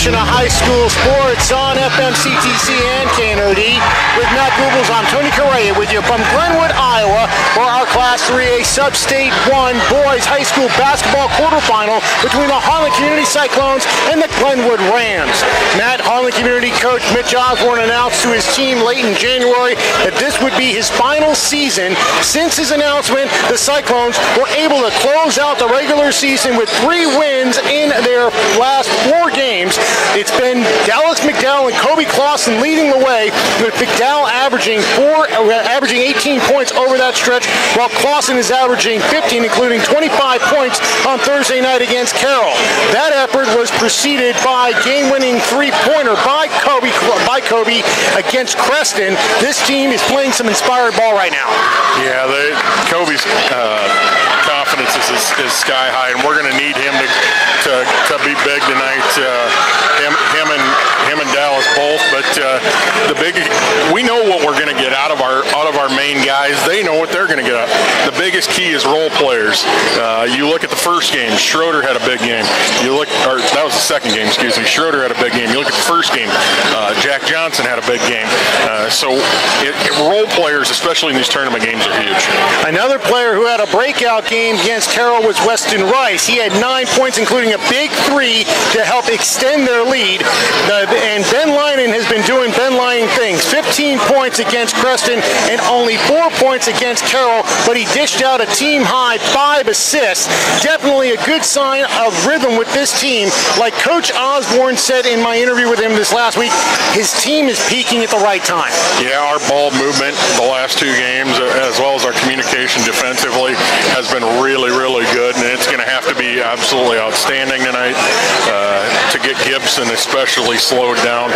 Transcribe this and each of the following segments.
edition of High School Sports on FMCTC and KNOD. With Matt Goebbels, I'm Tony Correa with you from Glenwood, Iowa, for our Class 3A Sub-State 1 Boys High School Basketball quarterfinal between the Harlan Community Cyclones and the Glenwood Rams. Matt, Harlan Community coach Mitch Osborne announced to his team late in January that this would be his final season. Since his announcement, the Cyclones were able to close out the regular season with 3 wins in their last 4 games. It's been Dallas McDowell and Kobe Clausen leading the way, with McDowell averaging 18 points over that stretch, while Clausen is averaging 15, including 25 points on Thursday night against Carroll. That effort was preceded by game-winning three-pointer by Kobe against Creston. This team is playing some inspired ball right now. Yeah, Kobe's confidence is sky high, and we're going to need him to be big tonight. Him and Dallas both, but we know what we're going to get out of our main guys. They know what they're going to get out. The biggest key is role players. You look at the first game, Schroeder had a big game. That was the second game, excuse me. Schroeder had a big game. You look at the first game, Jack Johnson had a big game. So role players, especially in these tournament games, are huge. Another player who had a breakout game against Carroll was Weston Rice. He had 9 points, including a big 3 to help extend their lead. And Ben Linen has been doing Ben Linen things. 15 points against Creston and only 4 points against Carroll, but he dished out a team-high 5 assists. Definitely a good sign of rhythm with this team. Like Coach Osborne said in my interview with him this last week, his team is peaking at the right time. Yeah, our ball movement the last 2 games, as well as our communication defensively, has been really, really good, and it's going to have to be absolutely outstanding tonight to get Gibson especially slowed down.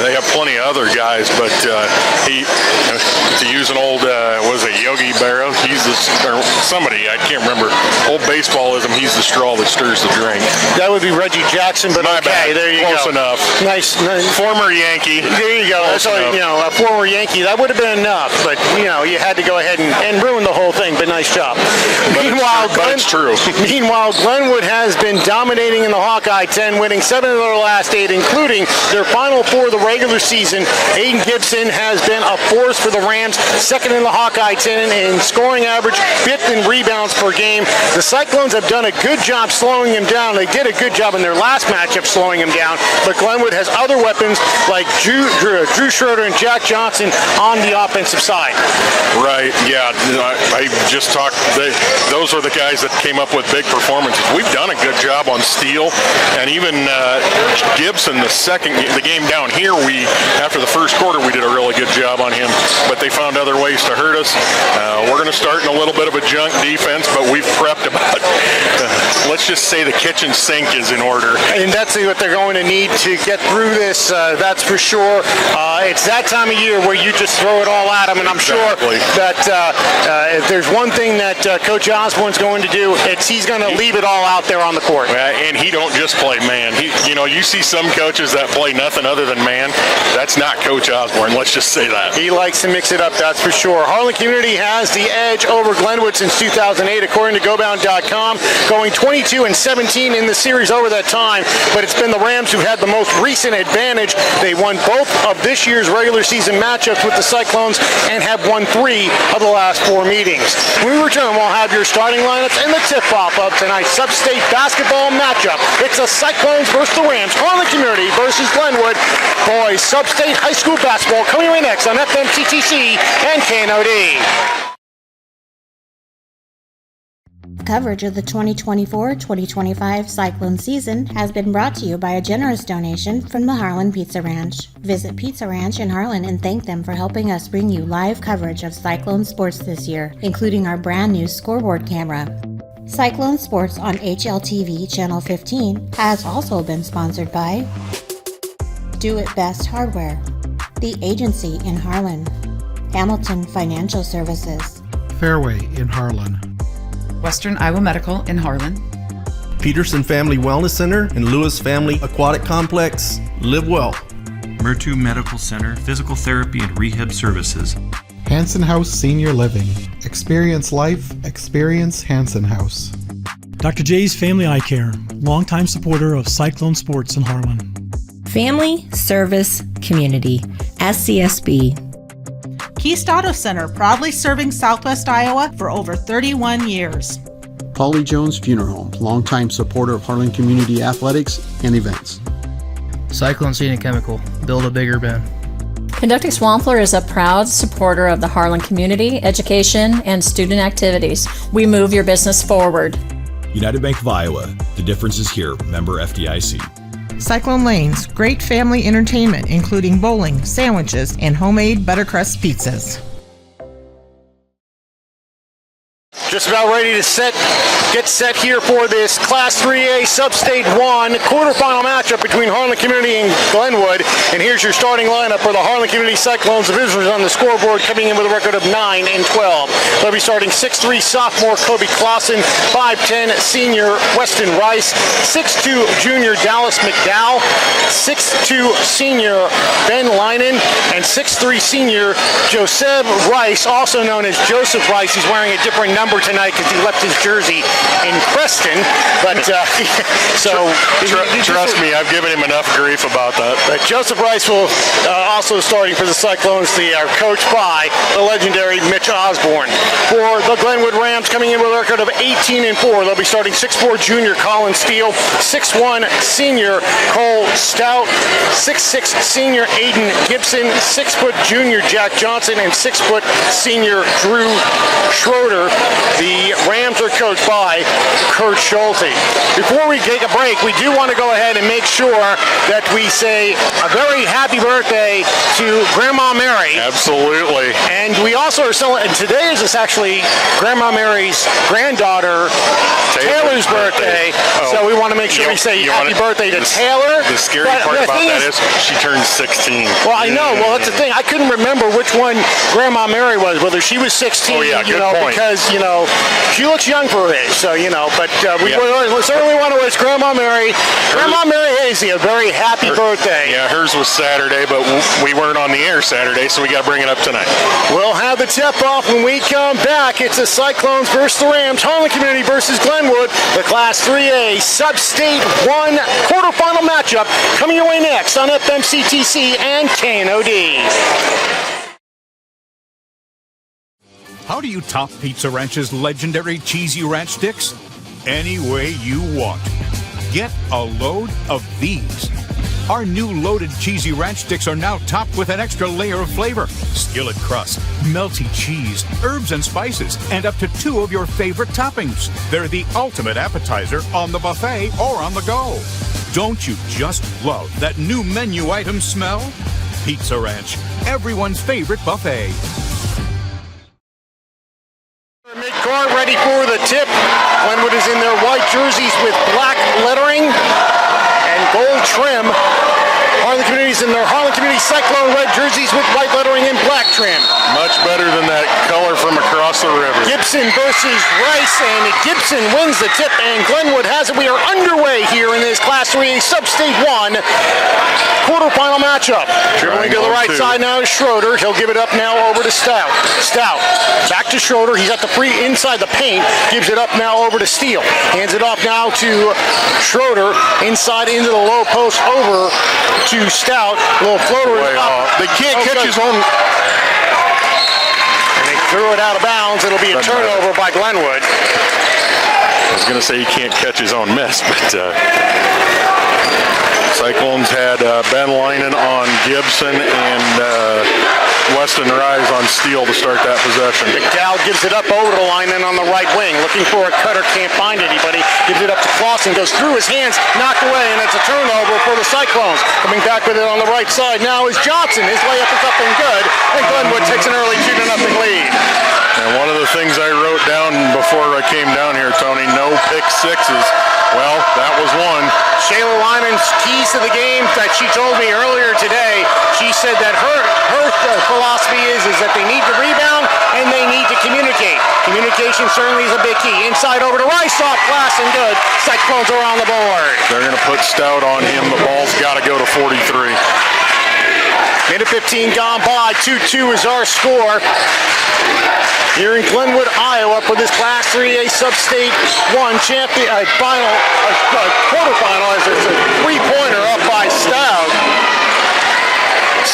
They have plenty of other guys, but to use an old, Yogi Berra, or somebody, I can't remember, old baseballism, he's the straw that stirs the drink. That would be Reggie Jackson, but okay, there you go. Close enough. Nice. Former Yankee. There you go. That's a former Yankee. That would have been enough, but, you had to go ahead and ruin the whole thing, but nice job. It's true. Meanwhile, Glenwood has been dominating in the Hawkeye 10, winning 7 of their last 8, including their final 4 of the regular season. Aiden Gibson has been a force for the Rams, second in the Hawkeye 10 in scoring average, 5th in rebounds per game. The Cyclones have done a good job slowing him down. They did a good job in their last matchup slowing him down, but Glenwood has other weapons like Drew Schroeder and Jack Johnson on the offensive side. Right, yeah. I just talked, those are the guys that came up with big performances. We've done a good job on steal, and even Gibson, the game down here, after the first quarter, we did a really good job on him, but they found other ways to hurt us. We're going to start in a little bit of a junk defense, but we've prepped about, let's just say the kitchen sink is in order. And that's what they're going to need to get through this, that's for sure. It's that time of year where you just throw it all at them, and I'm sure that if there's one thing that Coach Osborne's going to do, he's going to leave it all out there on the court. And he don't just play man. You see some coaches that play nothing other than man. That's not Coach Osborne, let's just say that. He likes to mix it up, that's for sure. Harlan Community has the edge over Glenwood since 2008, according to GoBound.com, going 22-17 in the series over that time, but it's been the Rams who've had the most recent advantage. They won both of this year's regular season matchups with the Cyclones and have won 3 of the last 4 meetings. When we return, we'll have your starting lineups and the tip-off of tonight's sub-state basketball matchup. It's the Cyclones versus the Rams, Harlan Community versus Glenwood. Boys sub-state high school basketball coming right next on FMCTC and KNOD. Coverage of the 2024-2025 Cyclone season has been brought to you by a generous donation from the Harlan Pizza Ranch. Visit Pizza Ranch in Harlan and thank them for helping us bring you live coverage of Cyclone sports this year, including our brand new scoreboard camera. Cyclone Sports on HLTV Channel 15 has also been sponsored by Do It Best Hardware, The Agency in Harlan, Hamilton Financial Services, Fairway in Harlan, Western Iowa Medical in Harlan, Peterson Family Wellness Center and Lewis Family Aquatic Complex. Live well. Murtu Medical Center, Physical Therapy and Rehab Services. Hanson House Senior Living. Experience life, experience Hanson House. Dr. J's Family Eye Care, longtime supporter of Cyclone Sports in Harlan. Family, Service, Community, SCSB. Keast Auto Center, proudly serving Southwest Iowa for over 31 years. Polly Jones Funeral Home, longtime supporter of Harlan Community Athletics and events. Cyclone Scenic Chemical, build a bigger bin. Conducting Swampler is a proud supporter of the Harlan community, education, and student activities. We move your business forward. United Bank of Iowa, the difference is here, member FDIC. Cyclone Lanes, great family entertainment, including bowling, sandwiches, and homemade buttercrust pizzas. Just about ready to get set here for this Class 3A Sub-State 1 quarterfinal matchup between Harlan Community and Glenwood. And here's your starting lineup for the Harlan Community Cyclones. The visitors on the scoreboard coming in with a record of 9-12. They'll be starting 6'3" sophomore Kobe Clausen, 5'10" senior Weston Rice, 6'2" junior Dallas McDowell, 6'2" senior Ben Linen, and 6'3" senior Joseph Rice, also known as Joseph Rice. He's wearing a different number tonight because he left his jersey in Creston, but trust me, I've given him enough grief about that. But Joseph Rice will also starting for the Cyclones. They are coached by the legendary Mitch Osborne. For the Glenwood Rams, coming in with a record of 18-4, they'll be starting 6'4" junior Colin Steele, 6'1" senior Cole Stout, 6'6" senior Aiden Gibson, 6' junior Jack Johnson, and 6' senior Drew Schroeder. The Rams are coached by Kurt Schulte. Before we take a break, we do want to go ahead and make sure that we say a very happy birthday to Grandma Mary. Absolutely. And we also are celebrating, today is actually Grandma Mary's granddaughter, Taylor's birthday. Oh. So we want to make sure we say happy birthday to Taylor. The scary part about that is she turned 16. Well, I know. Well, that's the thing. I couldn't remember which one Grandma Mary was, whether she was 16, good point. because, she looks young for her age, so, but we certainly want to wish Grandma Mary Hazy a very happy birthday. Yeah, hers was Saturday, but we weren't on the air Saturday, so we got to bring it up tonight. We'll have the tip-off when we come back. It's the Cyclones versus the Rams, Harlan Community versus Glenwood, the Class 3A Sub-State 1 quarterfinal matchup coming your way next on FMCTC and KNOD. How do you top Pizza Ranch's legendary cheesy ranch sticks? Any way you want. Get a load of these. Our new loaded cheesy ranch sticks are now topped with an extra layer of flavor, skillet crust, melty cheese, herbs and spices, and up to 2 of your favorite toppings. They're the ultimate appetizer on the buffet or on the go. Don't you just love that new menu item smell? Pizza Ranch, everyone's favorite buffet. Mid-car ready for the tip. Glenwood is in their white jerseys with black lettering and gold trim. Harlan Community's in their Harlan Community Cyclone red jerseys with white lettering and black trim. Much better than that color from across the river. Gibson versus Rice, and Gibson wins the tip, and Glenwood has it. We are underway here in this Class 3A Sub-State 1 quarterfinal matchup. Dribbling to the right side now is Schroeder. He'll give it up now over to Stout. Stout back to Schroeder. He's at the free inside the paint. Gives it up now over to Steele. Hands it off now to Schroeder. Inside into the low post over to Stout. A little floater. They can't catch his own. And they threw it out of bounds. It'll be a turnover by Glenwood. I was going to say he can't catch his own miss, but Cyclones had Ben Linen on Gibson and Weston Rise on Steele to start that possession. McDowell gives it up over to Linen on the right wing. Looking for a cutter, can't find anybody. Gives it up to Clausen, goes through his hands, knocked away, and it's a turnover for the Cyclones. Coming back with it on the right side now is Johnson. His layup is up and good, and Glenwood takes an early 2-0 lead. And one of the things I wrote down before I came down here, Tony, no pick sixes. Well, that was one. Shayla Lyman's keys to the game that she told me earlier today, she said that her philosophy is that they need to rebound and they need to communicate. Communication certainly is a big key. Inside over to Rice, off glass and good. Cyclones are on the board. They're going to put Stout on him. The ball's got to go to 43. Minute 15 gone by. 2-2 is our score. Here in Glenwood, Iowa, for this Class 3A Sub-State 1 quarterfinal, as it's a 3-pointer up by Stout.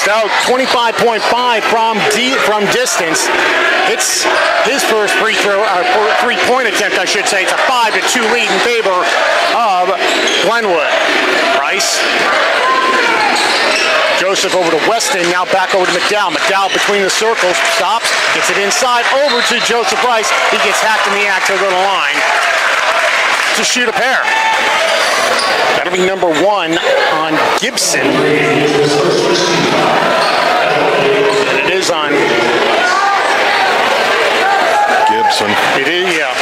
Stout 25.5 from distance. It's his first free throw, or three-point attempt, I should say. It's a 5-2 lead in favor of Glenwood. Rice. Joseph over to Weston, now back over to McDowell. McDowell between the circles, stops, gets it inside, over to Joseph Rice. He gets hacked in the act to go to the line to shoot a pair. That'll be number 1 on Gibson. And it is on Gibson. It is, yeah.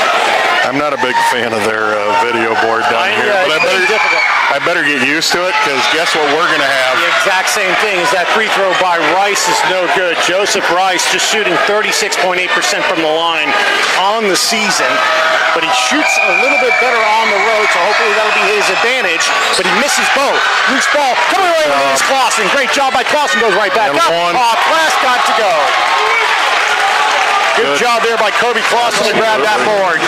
I'm not a big fan of their video board down here, but I better get used to it, because guess what we're going to have? The exact same thing is that free throw by Rice is no good. Joseph Rice just shooting 36.8% from the line on the season, but he shoots a little bit better on the road, so hopefully that'll be his advantage, but he misses both. Loose ball coming away with Clausen. Great job by Clausen, goes right back up. Class got to go. Good job there by Kirby Clausen to grab that board.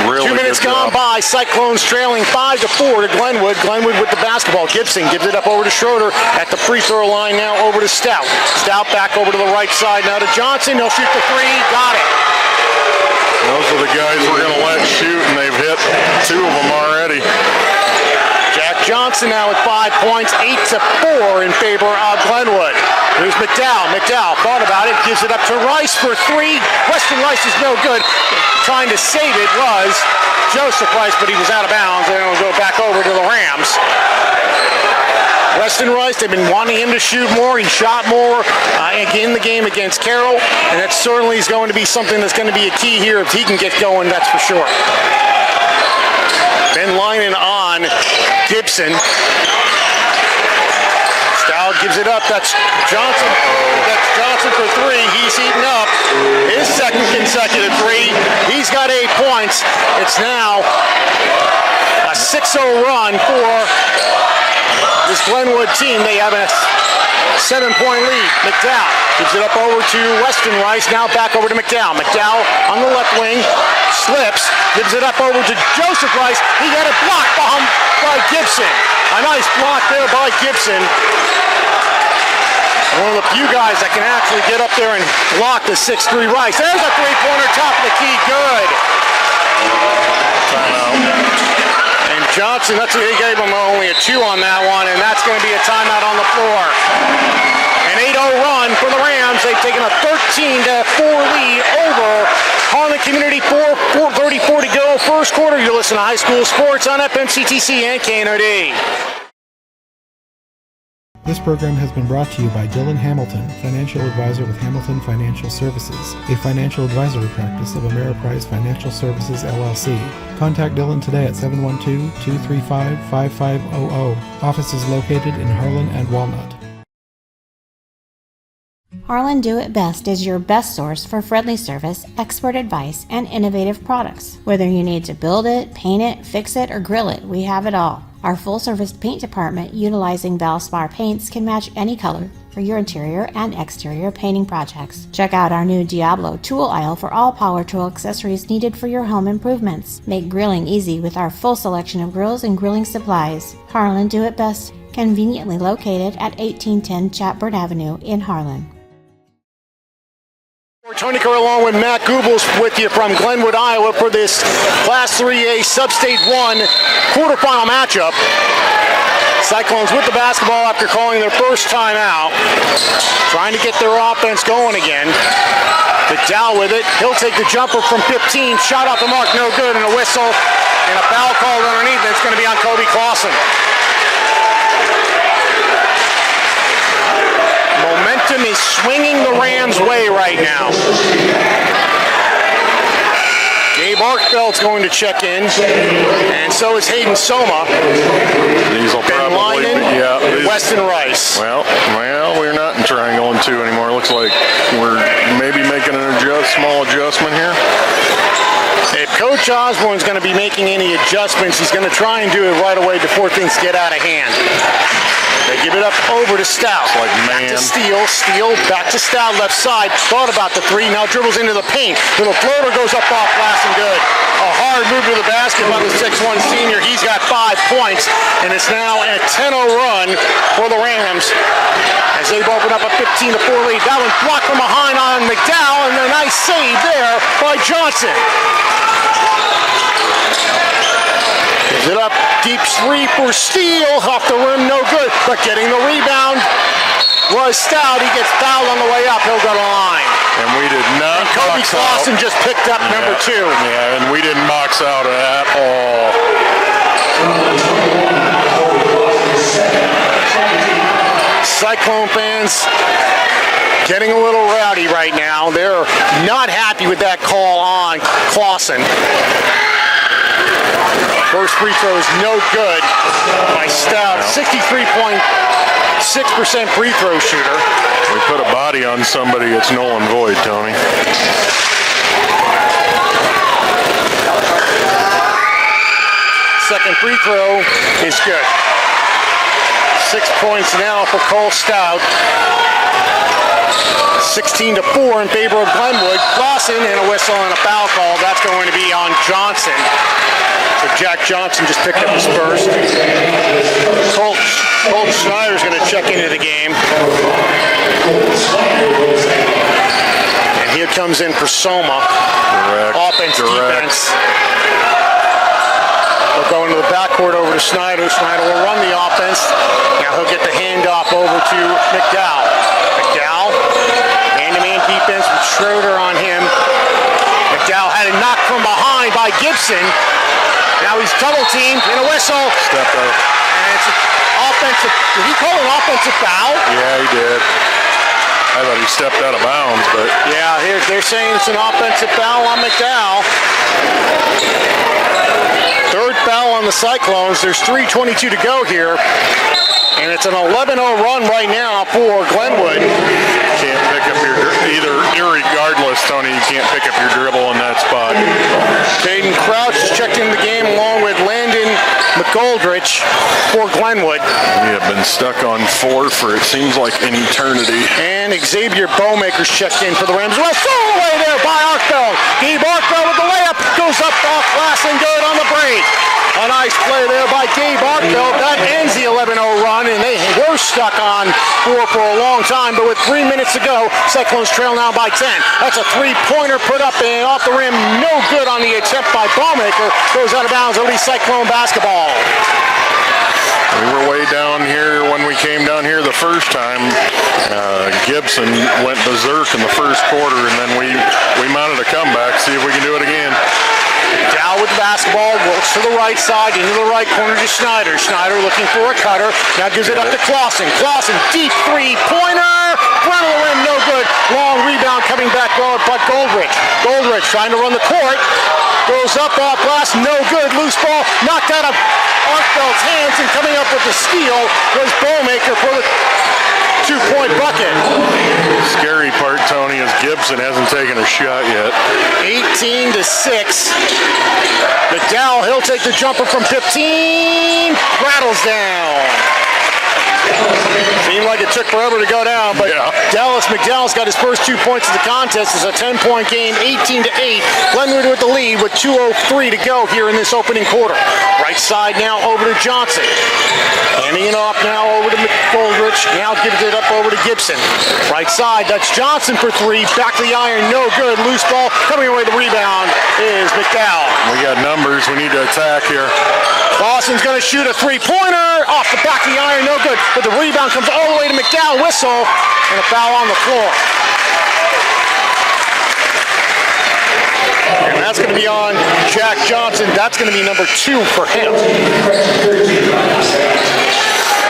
Really 2 minutes gone by. Cyclones trailing 5-4 to Glenwood. Glenwood with the basketball. Gibson gives it up over to Schroeder at the free throw line now over to Stout. Stout back over to the right side now to Johnson. He'll shoot the three. Got it. Those are the guys we're going to let shoot, and they've hit 2 of them already. Jack Johnson now with 5 points, 8-4 in favor of Glenwood. Here's McDowell. McDowell thought about it, gives it up to Rice for 3. Weston Rice is no good. Trying to save it was Joseph Rice, but he was out of bounds, and it'll go back over to the Rams. Weston Rice, they've been wanting him to shoot more. He shot more in the game against Carroll, and that certainly is going to be something that's going to be a key here if he can get going, that's for sure. Ben Linen on Gibson. Stout gives it up. That's Johnson. That's Johnson for 3. He's heating up. His second consecutive 3. He's got 8 points. It's now a 6-0 run for this Glenwood team. They have a 7-point lead. McDowell gives it up over to Weston Rice. Now back over to McDowell. McDowell on the left wing. Slips. Gives it up over to Joseph Rice. He got it blocked by Gibson. A nice block there by Gibson. One of the few guys that can actually get up there and block the 6'3 Rice. There's a three-pointer, top of the key, good. Timeout. And Johnson, he gave him only a 2 on that one, and that's going to be a timeout on the floor. An 8-0 run for the Rams. They've taken a 13-4 lead over Harlan Community. 4:34 to go. First quarter, you listen to High School Sports on FMCTC and KNOD. This program has been brought to you by Dylan Hamilton, financial advisor with Hamilton Financial Services, a financial advisory practice of Ameriprise Financial Services, LLC. Contact Dylan today at 712-235-5500. Office is located in Harlan and Walnut. Harlan Do It Best is your best source for friendly service, expert advice, and innovative products. Whether you need to build it, paint it, fix it, or grill it, we have it all. Our full-service paint department, utilizing Valspar paints, can match any color for your interior and exterior painting projects. Check out our new Diablo tool aisle for all power tool accessories needed for your home improvements. Make grilling easy with our full selection of grills and grilling supplies. Harlan Do It Best, conveniently located at 1810 Chatburn Avenue in Harlan. Tony Kerr along with Matt Goebbels with you from Glenwood, Iowa for this Class 3A Sub-State 1 quarterfinal matchup. Cyclones with the basketball after calling their first time out. Trying to get their offense going again. McDowell with it. He'll take the jumper from 15. Shot off the mark, no good, and a whistle. And a foul called underneath. It's going to be on Kobe Clausen. Momentum is swinging the Rams' way right now. Gabe Arkfeld's going to check in, and so is Hayden Soma. These will probably, Weston Rice. Well, we're not in triangle and 2 anymore. Looks like we're maybe making a small adjustment here. If Coach Osborne's going to be making any adjustments, he's going to try and do it right away before things get out of hand. They give it up over to Stout. Like, man. Back to Steele, back to Stout, left side. Thought about the 3, now dribbles into the paint. Little floater goes up off glass and good. A hard move to the basket by the 6'1 senior. He's got points, and it's now a 10-0 run for the Rams as they've opened up a 15-4 lead. That one blocked from behind on McDowell, and a nice save there by Johnson. Gives it up, deep three for Steele, off the rim, no good, but getting the rebound was Stout. He gets fouled on the way up, he'll go to the line. And we did not and Kobe box Clausen out. just picked up number 2. Yeah, and we didn't box out at all. Cyclone fans getting a little rowdy right now. They're not happy with that call on Clausen. First free throw is no good by Stout. 63.6% free throw shooter. We put a body on somebody, it's null and void, Tony. Second free throw is good. 6 points now for Cole Stout. 16-4 in favor of Glenwood. Clausen and a whistle and a foul call. That's going to be on Johnson. So Jack Johnson just picked up his first. Colt Schneider's going to check into the game. And here comes in for Soma. Offense, defense. They'll go into the backcourt over to Schneider. Schneider will run the offense. Now he'll get the handoff over to McDowell. McDowell, man-to-man defense with Schroeder on him. McDowell had it knocked from behind by Gibson. Now he's double-teamed in a whistle. Step out. And it's an offensive. Did he call an offensive foul? Yeah, he did. I thought he stepped out of bounds, but... Yeah, they're saying it's an offensive foul on McDowell. Third foul on the Cyclones. There's 3:22 to go here. And it's an 11-0 run right now for Glenwood. Can't pick up your... Irregardless, Tony, you can't pick up your dribble in that spot. Caden Crouch is checked in the game along with Landon McGoldrich for Glenwood. We have been stuck on 4 for it seems like an eternity. And Xavier Bowmaker's checked in for the Rams. Well, throw away there by Arkfeld. Gabe Arkfeld with the layup. Goes up off glass and good on the break. A nice play there by Gabe Arkfeld. That ends the 11-0 run, and they were stuck on 4 for a long time. But with 3 minutes to go, Cyclones trail now by 10. That's a three-pointer put up and off the rim. No good on the attempt by Bowmaker. Goes out of bounds. It'll be Cyclone basketball. We were way down here when we came down here the first time. Gibson went berserk in the first quarter, and then we mounted a comeback. See if we can do it again. Dow with the basketball, works to the right side, into the right corner to Schneider. Schneider looking for a cutter. Now gives it up to Clausen. Clausen, deep three-pointer. Front of the rim, no good. Long rebound coming back, but Goldrich. Goldrich trying to run the court. Goes up off glass, no good. Loose ball, knocked out of Arkfeld's hands, and coming up with the steal was Bowmaker for the 2-point bucket. Scary part, Tony, is Gibson hasn't taken a shot yet. 18-6. McDowell, he'll take the jumper from 15. Rattles down. Seemed like it took forever to go down, but yeah. McDowell's got his first 2 points of the contest. It's a 10-point game, 18-8. Glenwood with the lead with 2:03 to go here in this opening quarter. Right side now over to Johnson. Handing it off now over to McGoldrich. Now gives it up over to Gibson. Right side, that's Johnson for 3. Back to the iron, no good. Loose ball. Coming away the rebound is McDowell. We got numbers. We need to attack here. Clausen's going to shoot a three-pointer off the back of the iron, no good. But the rebound comes all the way to McDowell. Whistle and a foul on the floor. And that's going to be on Jack Johnson. That's going to be number 2 for him.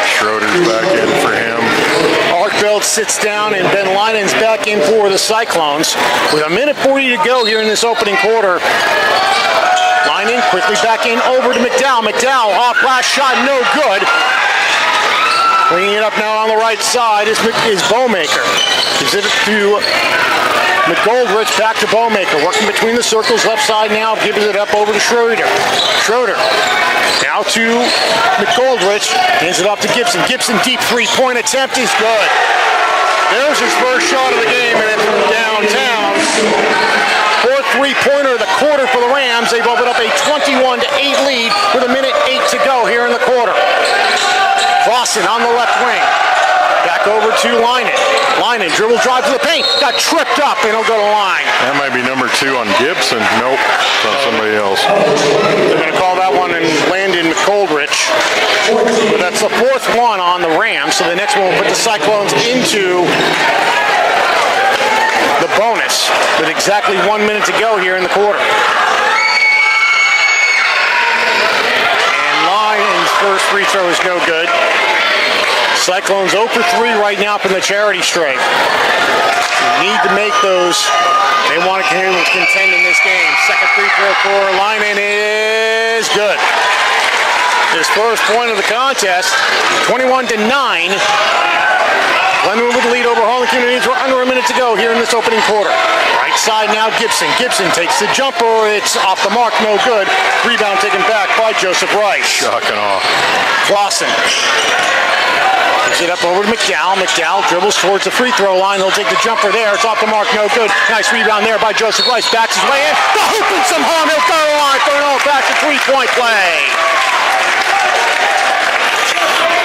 Schroeder's back in for him. Arkfeld sits down, and Ben Linen's back in for the Cyclones. With a minute 40 to go here in this opening quarter. Linen quickly back in over to McDowell. McDowell off last shot, no good. Bringing it up now on the right side is Bowmaker. Gives it to McGoldrich, back to Bowmaker. Working between the circles, left side now, gives it up over to Schroeder. Schroeder now to McGoldrich, hands it off to Gibson. Gibson, deep three-point attempt is good. There's his first shot of the game, and it's from downtown. Fourth three-pointer of the quarter for the Rams. They've opened up a 21-8 lead with 1:08 to go here in the quarter. Clausen on the left wing. Back over to Leinen. Leinen dribble drive to the paint. Got tripped up and he'll go to line. That might be number 2 on Gibson. Nope, it's on somebody else. They're going to call that one in Landon McColdrich. But that's the 4th one on the Rams, so the next one will put the Cyclones into the bonus with exactly 1 minute to go here in the quarter. And Leinen's first free throw is no good. Cyclones 0 for 3 right now from the charity stripe. They need to make those. They want to contend in this game. Second free throw for Leinen is good. His first point of the contest, 21-9. Glenwood with the lead over Harlan Community. We're under a minute to go here in this opening quarter. Right side now, Gibson. Gibson takes the jumper. It's off the mark, no good. Rebound taken back by Joseph Rice. Shocking off. Clausen. Gives it up over to McDowell. McDowell dribbles towards the free throw line. He'll take the jumper there. It's off the mark, no good. Nice rebound there by Joseph Rice. Backs his way in. The hoop and some harm. He'll go on. Throw it back to three-point play.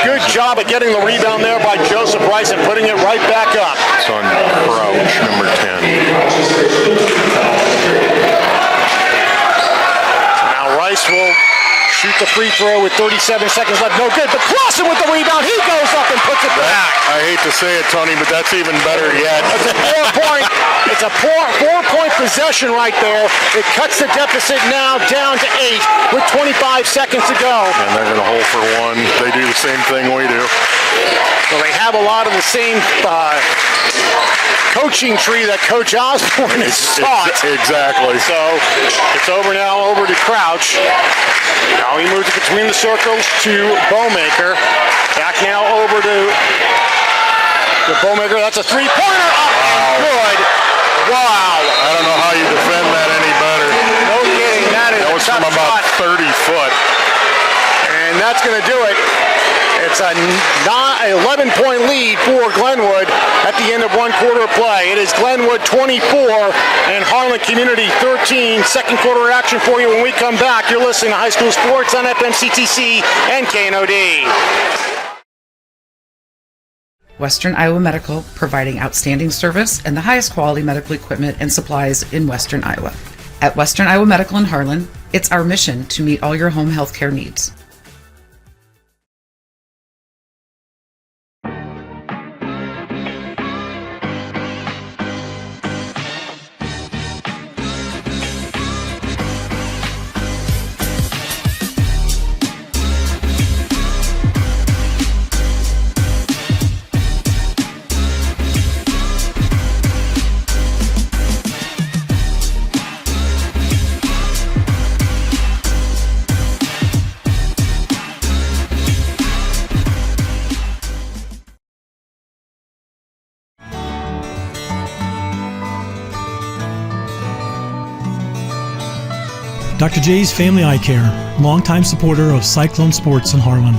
Good job at getting the rebound there by Joseph Rice and putting it right back up. It's on Crouch, number 10. Now Rice will shoot the free throw with 37 seconds left. No good, but Clausen with the rebound. He goes up and puts it back. I hate to say it, Tony, but that's even better yet. It's a four-point possession right there. It cuts the deficit now down to 8 with 25 seconds to go. And they're going to hold for 1. They do the same thing we do. So they have a lot of the same coaching tree that Coach Osborne has taught. Exactly. So it's over to Crouch. Now he moves it between the circles to Bowmaker. Back now over to Bowmaker. That's a three-pointer. Up and good. Wow. I don't know how you defend that any better. No kidding. That was from about 30 foot. And that's going to do it. It's a 11-point lead for Glenwood at the end of one quarter of play. It is Glenwood 24 and Harlan Community 13. Second quarter action for you when we come back. You're listening to High School Sports on FMCTC and KNOD. Western Iowa Medical, providing outstanding service and the highest quality medical equipment and supplies in Western Iowa. At Western Iowa Medical in Harlan, it's our mission to meet all your home health care needs. Dr. J's Family Eye Care, longtime supporter of Cyclone Sports in Harlan.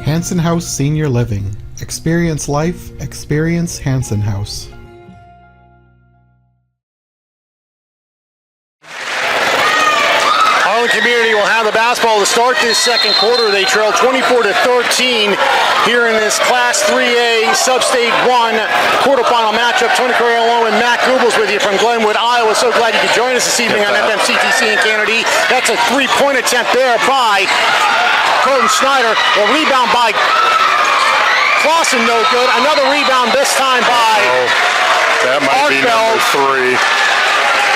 Hanson House Senior Living. Experience life, experience Hanson House. Harlan Community will have the basketball to start this second quarter. They trail 24-13 here in this Class 3A Sub-State 1 quarterfinal matchup. Tony Corello and Matt Goebbels with you from Glenwood, Iowa. So glad you could join us this evening on FMCTC and KNOD. That's a three-point attempt there by Colton Snyder. A rebound by Clausen, no good. Another rebound this time by that might be number 3.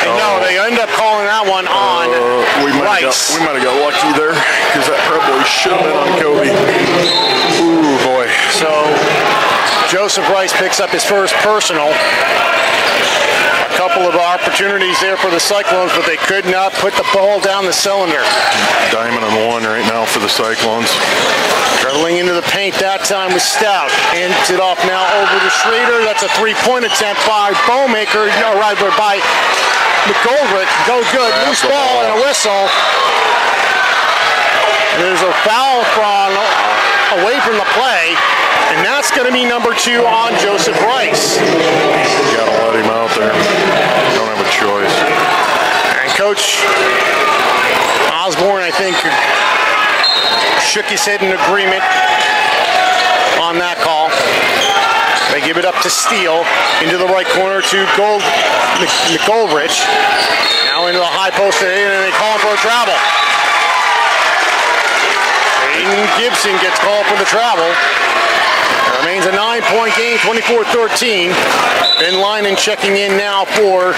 No, they end up calling that one on Rice. We might have got lucky there because that probably should have been on Kobe. Ooh, boy. So Joseph Rice picks up his first personal. couple of opportunities there for the Cyclones, but they could not put the ball down the cylinder. Diamond and one right now for the Cyclones. Dribbling into the paint that time with Stout. Hands it off now over to Schrader. That's a three-point attempt by Bowmaker, or rather by McGoldrick. Go good. Loose ball and a whistle. There's a foul away from the play, and that's going to be number 2 on Joseph Rice. Gotta let him out there. Don't have a choice. And Coach Osborne, I think, shook his head in agreement on that call. They give it up to Steele into the right corner to McGoldrich. Now into the high post, and they call him for a travel. Aiden Gibson gets called for the travel. It remains a 9-point game, 24-13. Ben Linen checking in now for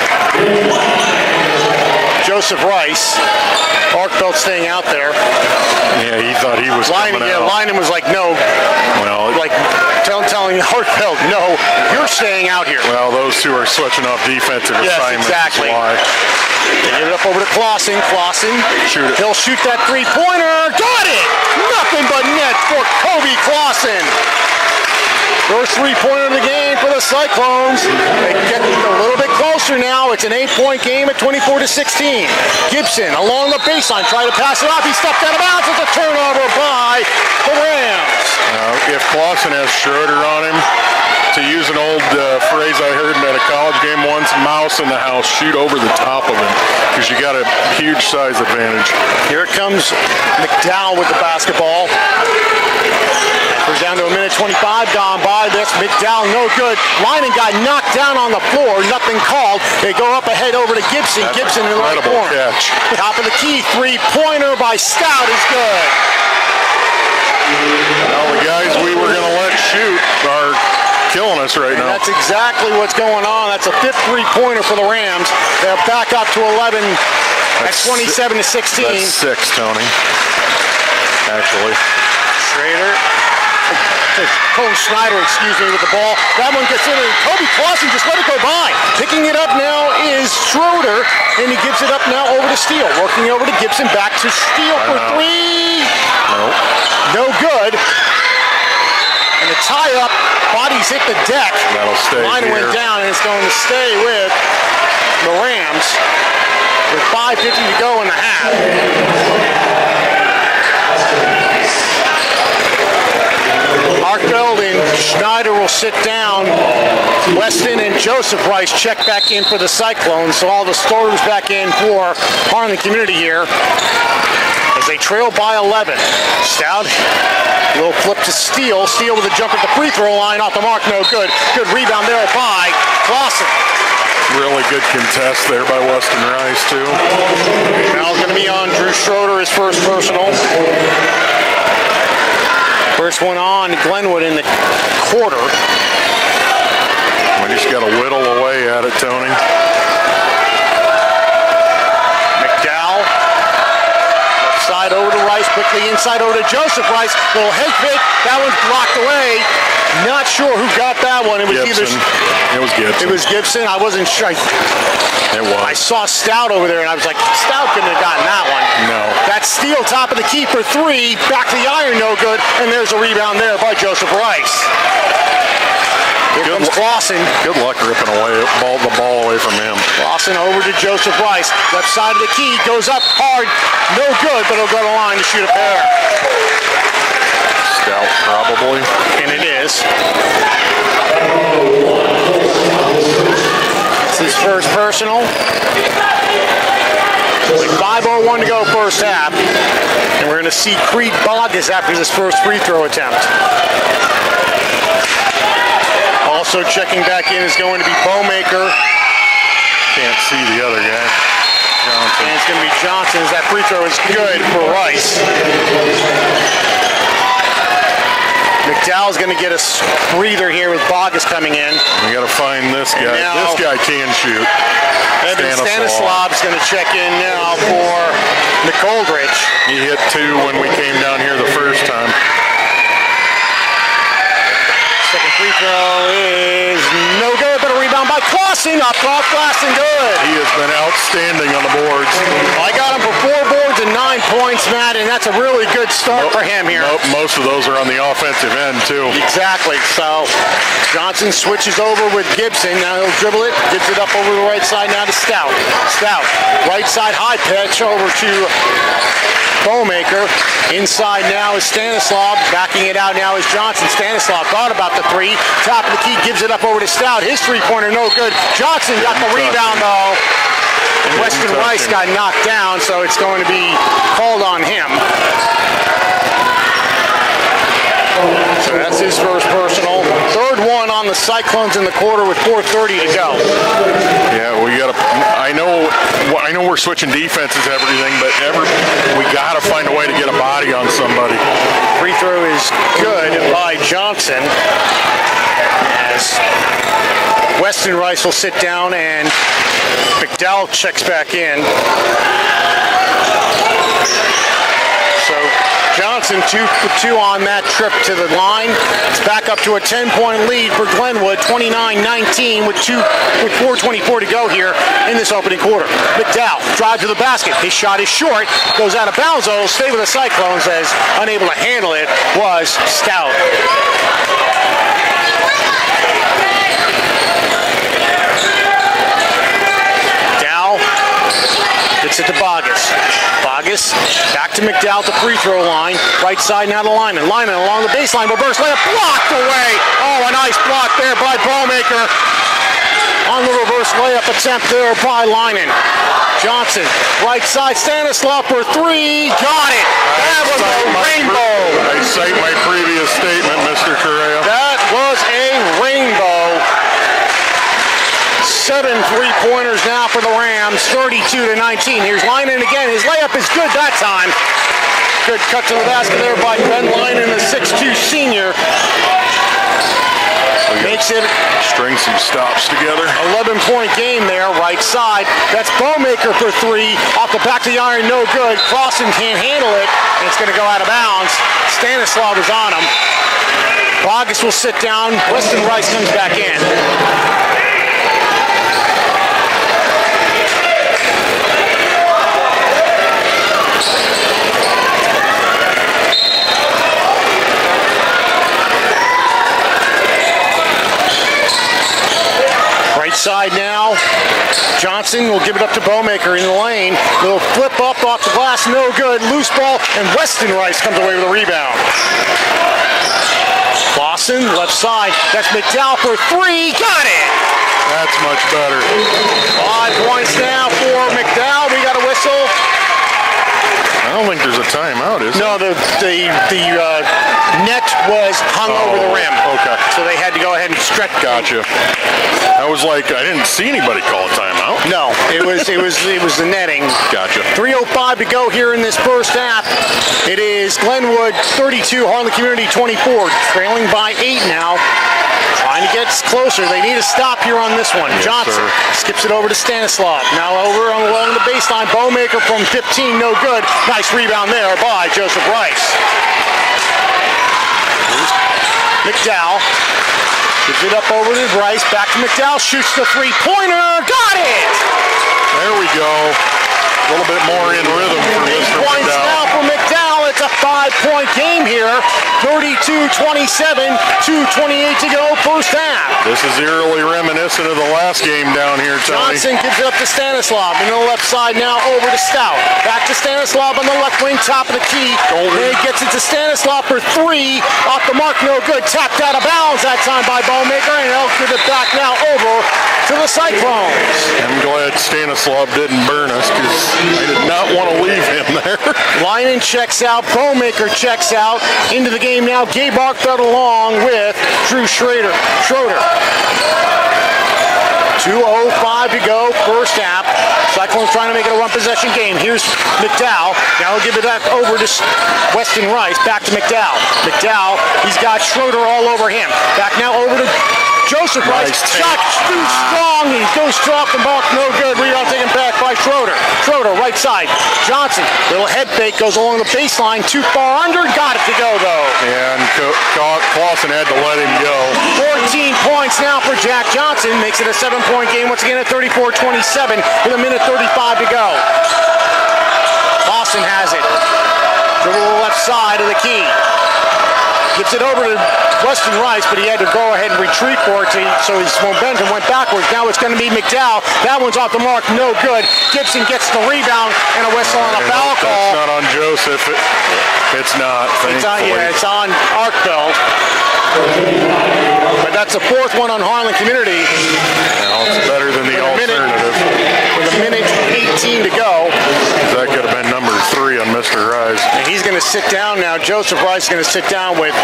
Joseph Rice. Arkfeld staying out there. Yeah, he thought he was coming out. Linen was like, no. Well, like telling Arkfeld, no, you're staying out here. Well, those two are switching off defensive assignments. Exactly. Why. They give it up over to Clausen. Shoot it. He'll shoot that three-pointer. Got it! Nothing but net for Kobe Clausen. First three-pointer of the game for the Cyclones. They get a little bit closer now. It's an 8-point game at 24-16. Gibson along the baseline, trying to pass it off. He stepped out of bounds. It's a turnover by the Rams. If Clausen has Schroeder on him, to use an old phrase I heard at a college game once, mouse in the house, shoot over the top of him, because you got a huge size advantage. Here it comes McDowell with the basketball. We're down to a minute 25 gone by. This McDowell no good. Linen got knocked down on the floor. Nothing called. They go up ahead over to Gibson. That's Gibson in the right corner. Catch. Top of the key. Three-pointer by Stout is good. Well, the guys we were going to let shoot are killing us right now. That's exactly what's going on. That's a 5th three-pointer for the Rams. They're back up to 11 at 27-16. That's 6, Tony. Actually. Schrader. Cole Schneider, with the ball. That one gets in, and Kobe Clausen just let it go by. Picking it up now is Schroeder, and he gives it up now over to Steele. Working over to Gibson, back to Steele for 3. No good. And the tie-up, bodies hit the deck. That'll stay Line here. went down, and it's going to stay with the Rams with 5:50 to go in the half. Arkfeld and Schneider will sit down. Weston and Joseph Rice check back in for the Cyclones. So all the starters back in for Harlan Community here as they trail by 11. Stout, a little flip to Steele. Steele with a jump at the free throw line. Off the mark, no good. Good rebound there by Clausen. Really good contest there by Weston Rice, too. Foul's going to be on Drew Schroeder, his first personal. First one on Glenwood in the quarter. We just got to whittle away at it, Tony. McDowell. Left side over to Rice. Quickly inside over to Joseph Rice. Little head fake. That one's blocked away. Not sure who got that one. It was Gibson. It was Gibson. It was Gibson. I wasn't sure. It was. I saw Stout over there, and I was like, Stout couldn't have gotten that one. No. That's Steele, top of the key for 3. Back to the iron, no good. And there's a rebound there by Joseph Rice. Here comes Clausen. Good luck ripping away the ball away from him. Clausen over to Joseph Rice. Left side of the key. Goes up hard. No good, but he'll go to the line to shoot a pair. Stout, probably. And it is. It's his first personal. With 5:01 to go first half. And we're going to see Creed Bogus after this first free throw attempt. Also checking back in is going to be Bowmaker. Can't see the other guy. Johnson. And it's going to be Johnson as that free throw is good for Rice. McDowell's going to get a breather here with Bogus coming in. We got to find this guy. Now, this guy can shoot. Evan Stanislav's going to check in now for McGoldrich. He hit 2 when we came down here the first time. Second free throw is no good, but a rebound rebound by Clausen. Up off glass and good. He has been outstanding on the boards. I got him for 4 boards and 9 points, Matt, and that's a really good start for him here. Most of those are on the offensive end, too. Exactly. So Johnson switches over with Gibson. Now he'll dribble it. Gives it up over the right side now to Stout. Stout. Right side high pitch over to Bowmaker. Inside now is Stanislav. Backing it out now is Johnson. Stanislav thought about the 3. Top of the key, gives it up over to Stout. His 3-pointer no good. Johnson got the rebound though. And Weston Rice got knocked down, so it's going to be called on him. So that's his first personal. Third one on the Cyclones in the quarter with 4:30 to go. Yeah, we got to. I know we're switching defenses and everything, but we got to find a way to get a body on somebody. Free throw is good by Johnson. As Weston Rice will sit down and McDowell checks back in. So Johnson 2 for 2 on that trip to the line. It's back up to a 10-point lead for Glenwood, 29-19 with 4:24 to go here in this opening quarter. McDowell drive to the basket. His shot is short, goes out of bounds. Though, stay with the Cyclones as unable to handle it was Stout. Gets it to Bogus. Bogus back to McDowell at the free throw line. Right side now to Lyman. Lyman along the baseline. Reverse layup blocked away. Oh, a nice block there by Bowmaker. On the reverse layup attempt there by Lyman. Johnson, right side. Stanislav for 3. Got it. That was a rainbow. I cite my previous statement, Mr. Correa. That was a rainbow. 7 3-pointers now for the Rams, 32-19. Here's Lyman again. His layup is good that time. Good cut to the basket there by Ben Lyman, the 6'2 senior. Makes it. String some stops together. 11-point game there, right side. That's Bowmaker for 3. Off the back of the iron, no good. Clausen can't handle it, and it's going to go out of bounds. Stanislav is on him. Bogus will sit down. Weston Rice comes back in. Side now. Johnson will give it up to Bowmaker in the lane. Little flip up off the glass, no good. Loose ball, and Weston Rice comes away with a rebound. Clausen, left side. That's McDowell for 3. Got it! That's much better. 5 points now for McDowell. We got a whistle. I don't think there's a timeout, is there? No, the net was hung over the rim. Okay. So they had to go ahead and stretch. Gotcha. I was like, I didn't see anybody call a timeout. No, it was the netting. Gotcha. 3:05 to go here in this first half. It is Glenwood 32, Harlan Community 24, trailing by 8 now. Trying to get closer. They need a stop here on this one. Yes, Johnson sir. skips it over to Stanislav. Now over along the baseline. Bowmaker from 15, no good. Nice rebound there by Joseph Rice. McDowell gives it up over to Rice. Back to McDowell. Shoots the 3-pointer. Got it! There we go. A little bit more in rhythm for Mr. McDowell. 8 points now for McDowell. It's a 5-point game here. 32-27, 2:28 to go, first half. This is eerily reminiscent of the last game down here, Tony. Johnson gives it up to Stanislav. In the left side now over to Stout. Back to Stanislav on the left wing, top of the key. Then he gets it to Stanislav for 3. Off the mark, no good. Tapped out of bounds that time by Bowmaker, and he'll give it back now over to the Cyclones. I'm glad Stanislav didn't burn us because I did not want to leave him there. Lyman checks out. Bowmaker checks out. Into the game now. Gabe Barkfeld along with Drew Schroeder. 2:05 to go, first half. Cyclones trying to make it a one-possession game. Here's McDowell. Now he'll give it back over to Weston Rice. Back to McDowell. McDowell, he's got Schroeder all over him. Back now over to Joseph Rice, shot too strong. He goes off the mark, no good. Rebound taken back by Schroeder. Schroeder, right side. Johnson, little head fake, goes along the baseline, too far under. Got it to go, though. And Clausen had to let him go. 14 points now for Jack Johnson. Makes it a 7-point game once again at 34-27 with a minute 35 to go. Clausen has it. Dribble to the left side of the key. Gets it over to Weston Rice, but he had to go ahead and retreat for it, so his momentum went backwards. Now it's going to be McDowell. That one's off the mark, no good. Gibson gets the rebound and a whistle on a foul call. It's not on Joseph. It's not. It's on Arkbell. But that's the fourth one on Harlan Community. Well, it's better than the alternative. With a minute 18 to go. That could have been number 3 on Mr. Rice. And he's going to sit down now. Joseph Rice is going to sit down with,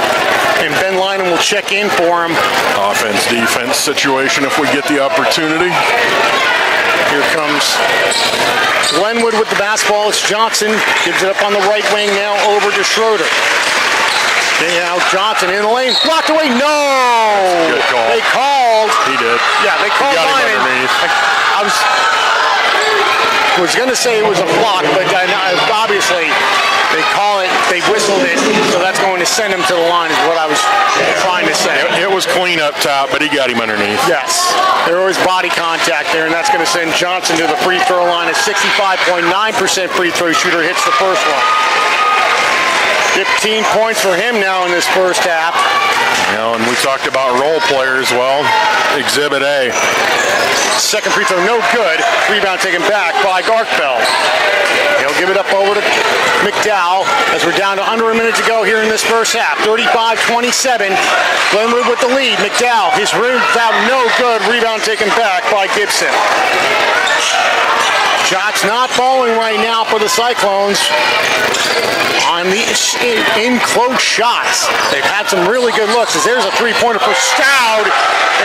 and Ben Lynam will check in for him. Offense-defense situation if we get the opportunity. Here comes Glenwood with the basketball. It's Johnson. Gives it up on the right wing now over to Schroeder. Now Johnson in the lane. Blocked away. No! Good call. They called. He did. Yeah, they called him underneath. I was going to say it was a block, but obviously they call it, they whistled it, so that's going to send him to the line is what I was trying to say. It was clean up top, but he got him underneath. Yes. There was body contact there, and that's going to send Johnson to the free throw line. A 65.9% free throw shooter hits the first one. 15 points for him now in this first half. And we talked about role players. Well, Exhibit A. Second free throw, no good. Rebound taken back by Arkbell. He'll give it up over to McDowell as we're down to under a minute to go here in this first half. 35-27. Glenwood with the lead. McDowell, his rebound, no good. Rebound taken back by Gibson. Shots not falling right now for the Cyclones on the in close shots. They've had some really good looks. As there's a three-pointer for Stout,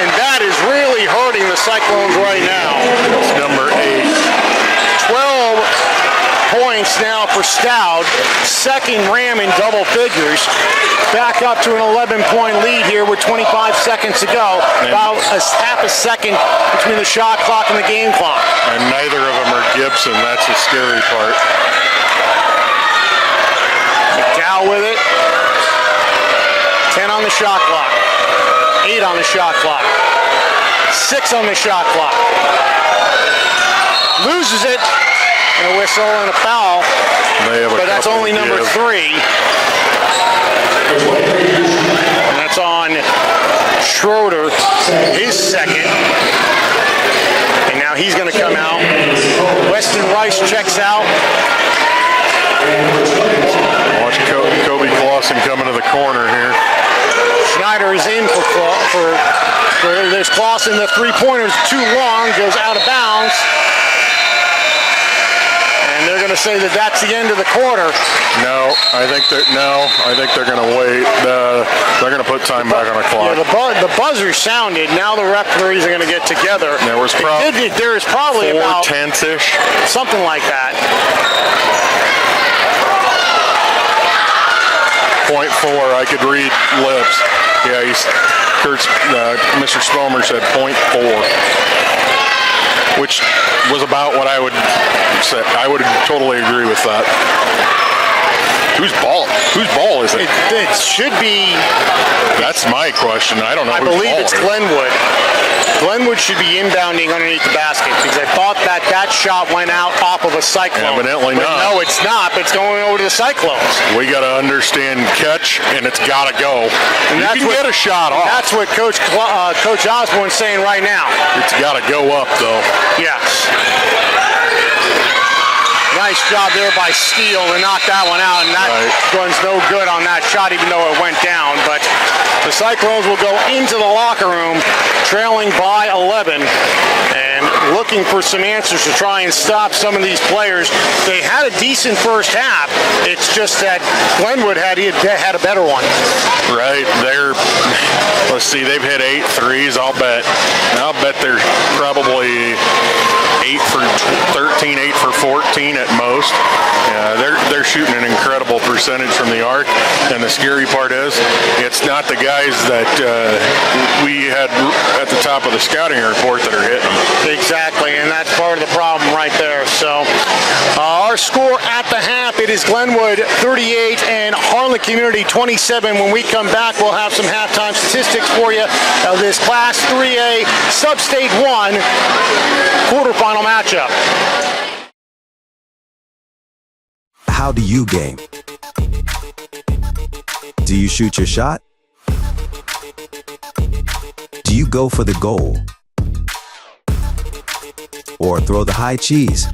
and that is really hurting the Cyclones right now. It's number 8. 12 points now for Stout. Second Ram in double figures. Back up to an 11-point lead here with 25 seconds to go. About a half a second between the shot clock and the game clock. And neither of them are Gibson. That's the scary part. McDowell with it. 10 on the shot clock. 8 on the shot clock. 6 on the shot clock. Loses it. And a whistle and a foul. But that's only number 3. And that's on Schroeder, his second. And now he's going to come out. Weston Rice checks out. Watch Kobe Clausen coming to the corner here. Schneider is in for there's Clausen. The three-pointer's too long, goes out of bounds. And they're going to say that that's the end of the quarter. I think they're going to wait. They're going to put time back on the clock. Yeah, the buzzer sounded. Now the referees are going to get together. There is probably 4 about 10-ish, something like that. 0.4. I could read lips. Yeah, Mr. Spomer said 0.4. Which was about what I would say. I would totally agree with that. Whose ball is it? It should be. That's my question. I don't know. I believe it's Glenwood. Glenwood should be inbounding underneath the basket because I thought that shot went out off of a Cyclone. Evidently not. No, it's not. But it's going over to the Cyclones. We got to understand catch, and it's got to go. And you can get a shot off. That's what Coach Osborne's saying right now. It's got to go up, though. Yes. Nice job there by Steele to knock that one out, and that one's no good on that shot, even though it went down. But the Cyclones will go into the locker room trailing by 11 and looking for some answers to try and stop some of these players. They had a decent first half. It's just that Glenwood had a better one. Right. Let's see, they've hit 8 threes. I'll bet they're probably 8 for 13, 8 for 14 at most. They're shooting an incredible percentage from the arc, and the scary part is it's not the guys that we had at the top of the scouting report that are hitting them. Exactly, and that's part of the problem right there. So our score at the half, it is Glenwood 38 and Harlan Community 27. When we come back, we'll have some halftime statistics for you of this Class 3A Sub-State 1 quarterfinal matchup. How do you game? Do you shoot your shot? Do you go for the goal? Or throw the high cheese?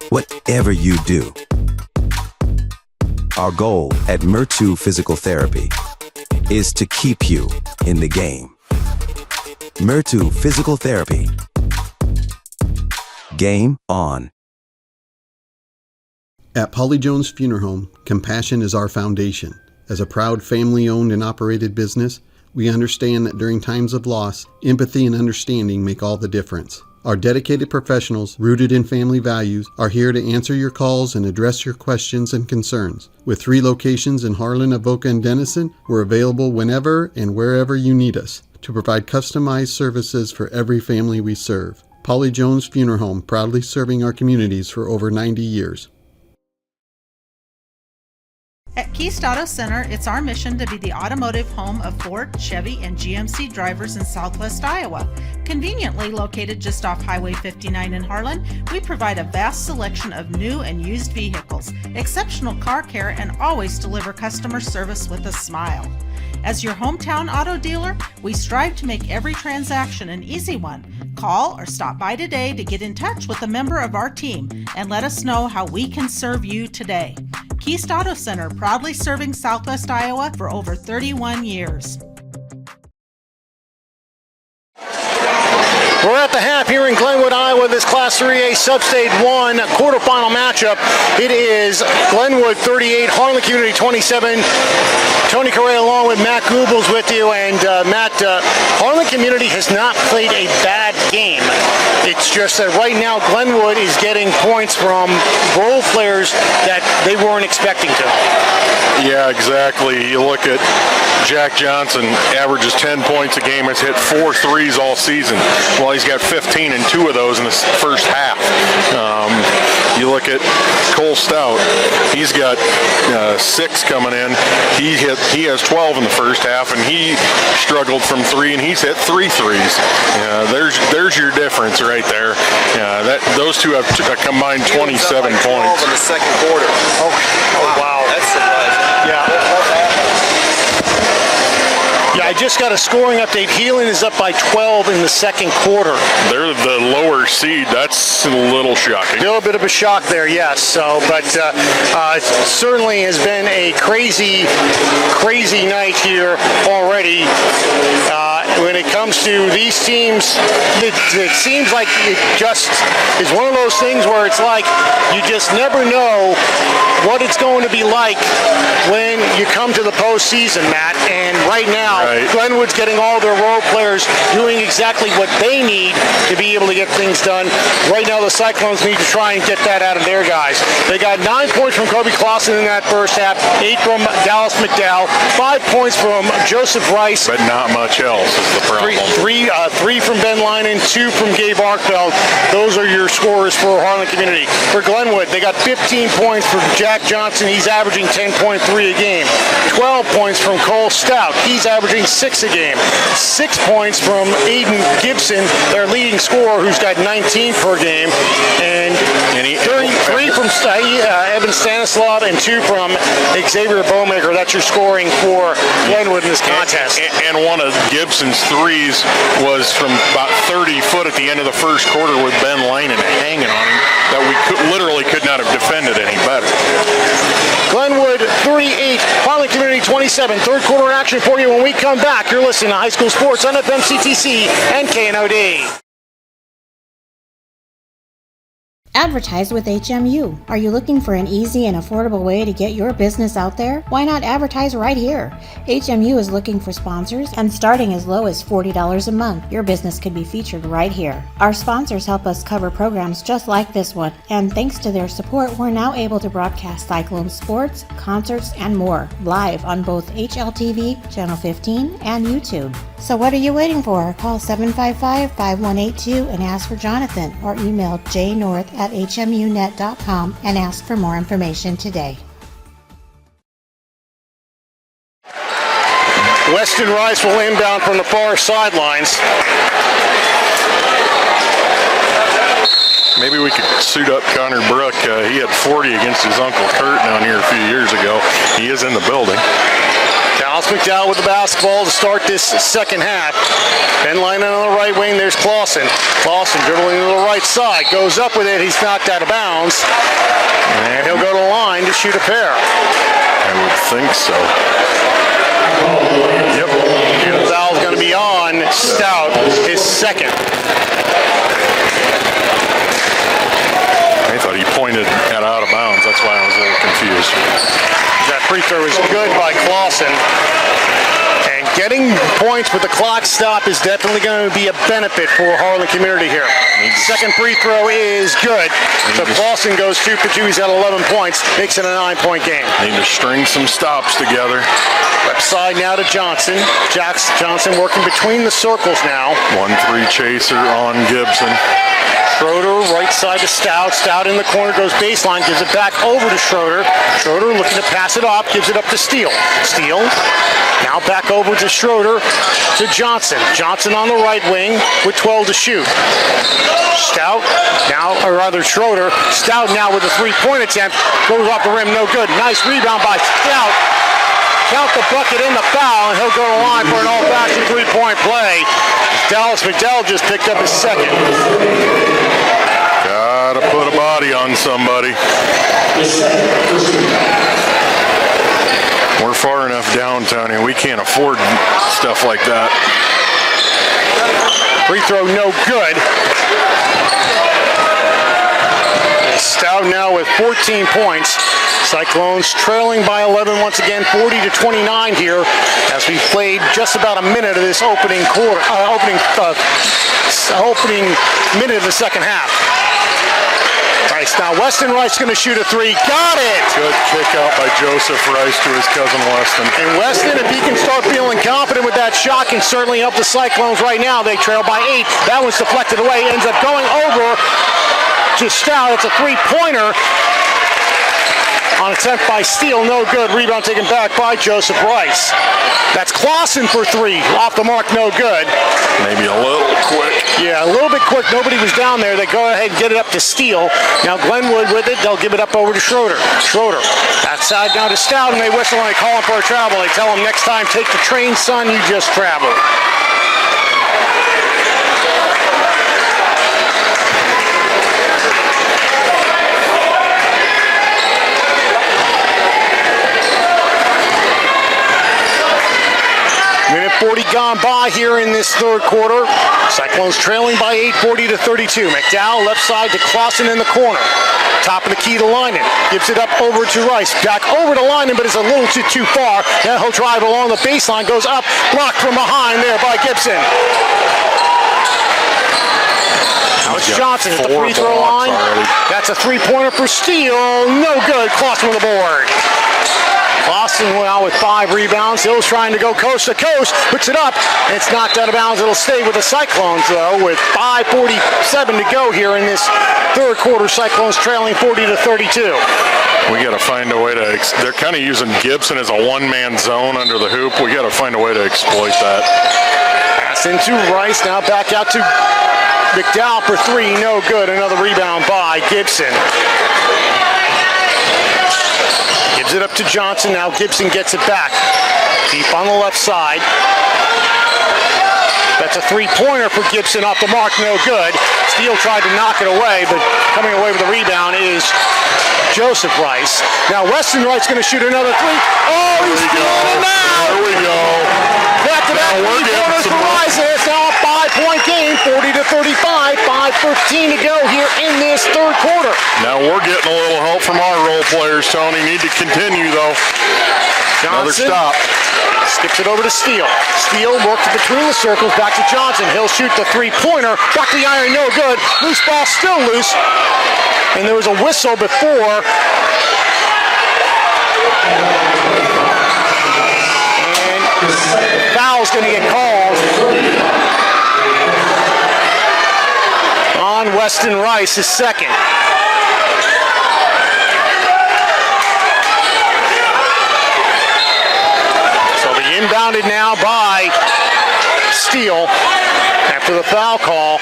Whatever you do, our goal at Murtu Physical Therapy is to keep you in the game. Murtu Physical Therapy. Game on. At Polly Jones Funeral Home, compassion is our foundation. As a proud family-owned and operated business, we understand that during times of loss, empathy and understanding make all the difference. Our dedicated professionals, rooted in family values, are here to answer your calls and address your questions and concerns. With 3 locations in Harlan, Avoca, and Denison, we're available whenever and wherever you need us to provide customized services for every family we serve. Polly Jones Funeral Home, proudly serving our communities for over 90 years. At Keist Auto Center, it's our mission to be the automotive home of Ford, Chevy, and GMC drivers in Southwest Iowa. Conveniently located just off Highway 59 in Harlan, we provide a vast selection of new and used vehicles, exceptional car care, and always deliver customer service with a smile. As your hometown auto dealer, we strive to make every transaction an easy one. Call or stop by today to get in touch with a member of our team and let us know how we can serve you today. Keist Auto Center, proudly serving Southwest Iowa for over 31 years. We're at the half here in Glenwood, Iowa, this Class 3A Sub-State 1 quarterfinal matchup. It is Glenwood 38, Harlan Community 27. Tony Correa along with Matt Goobels with you. And Matt, Harlan Community has not played a bad game. It's just that right now Glenwood is getting points from role players that they weren't expecting to. Yeah, exactly. You look at Jack Johnson, averages 10 points a game, has hit 4 threes all season. Well, he's got 15 and 2 of those in the first half. You look at Cole Stout, he's got 6 coming in. He has 12 in the first half, and he struggled from 3, and he's hit 3 threes. There's your difference right there. Those two have combined 27 points in the second quarter. Oh wow, that's surprising. Yeah, I just got a scoring update. Healing is up by 12 in the second quarter. They're the lower seed. That's a little shocking. A little bit of a shock there, yes. So, but certainly has been a crazy night here already. When it comes to these teams, it seems like it just is one of those things where it's like you just never know what it's going to be like when you come to the postseason, Matt. And right now, Glenwood's getting all their role players doing exactly what they need to be able to get things done. Right now, the Cyclones need to try and get that out of their guys. They got 9 points from Kobe Clausen in that first half, 8 from Dallas McDowell, 5 points from Joseph Rice. But not much else is the problem. Three from Ben Linen, 2 from Gabe Arkfeld. Those are your scorers for Harlan Community. For Glenwood, they got 15 points from Jack Johnson. He's averaging 10.3 a game. 12 points from Cole Stout. He's averaging 6 a game. 6 points from Aiden Gibson, their leading scorer, who's got 19 per game. And 3 from Evan Stanislav and 2 from Xavier Bowmaker. That's your scoring for Glenwood in this contest. And one of Gibson's threes was from about 30 foot at the end of the first quarter with Ben Lane hanging on him that we literally could not have defended any better. Glenwood 38, Harlan Community 20-27. Third quarter action for you when we come back. You're listening to High School Sports on FMCTC and KNOD. Advertise with HMU. Are you looking for an easy and affordable way to get your business out there? Why not advertise right here? HMU is looking for sponsors, and starting as low as $40 a month, your business could be featured right here. Our sponsors help us cover programs just like this one, and thanks to their support, we're now able to broadcast Cyclone sports, concerts, and more live on both HLTV, Channel 15, and YouTube. So what are you waiting for? Call 755-5182 and ask for Jonathan, or email jnorth@hmunet.com and ask for more information today. Weston Rice will inbound from the far sidelines. Maybe we could suit up Connor Brook. He had 40 against his Uncle Kurt down here a few years ago. He is in the building. Dallas McDowell with the basketball to start this second half. Ben lining on the right wing, there's Clausen. Clausen dribbling to the right side, goes up with it, he's knocked out of bounds. And he'll go to the line to shoot a pair. I would think so. Yep. And the foul's going to be on Stout, his second. I thought he pointed at out of bounds. That's why I was a little confused. That free throw is good by Clausen. And getting points with the clock stop is definitely going to be a benefit for Harlan Community here. Second free throw is good. So Clausen goes 2 for 2. He's got 11 points. Makes it a 9-point game. Need to string some stops together. Left side now to Johnson. Johnson working between the circles now. 1-3 chaser on Gibson. Schroeder, right side to Stout. Stout in the corner, goes baseline, gives it back over to Schroeder. Schroeder looking to pass it off, gives it up to Steele. Steele now back over to Schroeder to Johnson. Johnson on the right wing with 12 to shoot. Stout now, or rather Schroeder. Stout now with a three-point attempt. Goes off the rim, no good. Nice rebound by Stout. Count the bucket in the foul, and he'll go to the line for an old-fashioned three-point play. Dallas McDowell just picked up his second. Gotta put a body on somebody. We're far enough downtown and we can't afford stuff like that. Free throw no good. Stout now with 14 points. Cyclones trailing by 11 once again, 40-29 here as we played just about a minute of this opening quarter, opening minute of the second half. Rice now, Weston Rice going to shoot a three. Got it! Good kick out by Joseph Rice to his cousin Weston. And Weston, if he can start feeling confident with that shot, can certainly help the Cyclones right now. They trail by 8. That one's deflected away, ends up going over to Stout. It's a three-pointer. On attempt by Steele, no good. Rebound taken back by Joseph Rice. That's Clausen for 3. Off the mark, no good. Maybe a little quick. Yeah, a little bit quick. Nobody was down there. They go ahead and get it up to Steele. Now Glenwood with it. They'll give it up over to Schroeder. Schroeder. That side down to Stout, and they whistle and they call him for a travel. They tell him next time, take the train, son. You just traveled. Minute 40 gone by here in this third quarter. Cyclones trailing by 8, 40-32. McDowell left side to Clausen in the corner. Top of the key to Lynan. Gives it up over to Rice. Back over to Lynan, but it's a little too far. Now he'll drive along the baseline. Goes up. Blocked from behind there by Gibson. Now it's Johnson at the free throw line. That's a three-pointer for Steele. No good. Clausen with the board. Clausen now with 5 rebounds. Hill's trying to go coast to coast. Puts it up. And it's knocked out of bounds. It'll stay with the Cyclones, though, with 5:47 to go here in this third quarter. Cyclones trailing 40-32. We got to find a way to, they're kind of using Gibson as a one-man zone under the hoop. We got to find a way to exploit that. Pass into Rice. Now back out to McDowell for 3. No good. Another rebound by Gibson. Gives it up to Johnson. Now Gibson gets it back. Deep on the left side. That's a three-pointer for Gibson off the mark, no good. Steele tried to knock it away, but coming away with the rebound is Joseph Rice. Now Weston Wright's going to shoot another three. Oh, he's doing it now! There we go. Back-to-back three-pointers for Rice. It's now a 5-point game, 40-35, 5:15 to go here in this third quarter. Now we're getting a little help from our role players, Tony. Need to continue, though. Another stop. Skips it over to Steele. Steele works between the circles, back to Johnson. He'll shoot the three-pointer. Back to the iron, no good. Loose ball, still loose. And there was a whistle before. And the foul's going to get called on Weston Rice, his second. Inbounded now by Steele after the foul call.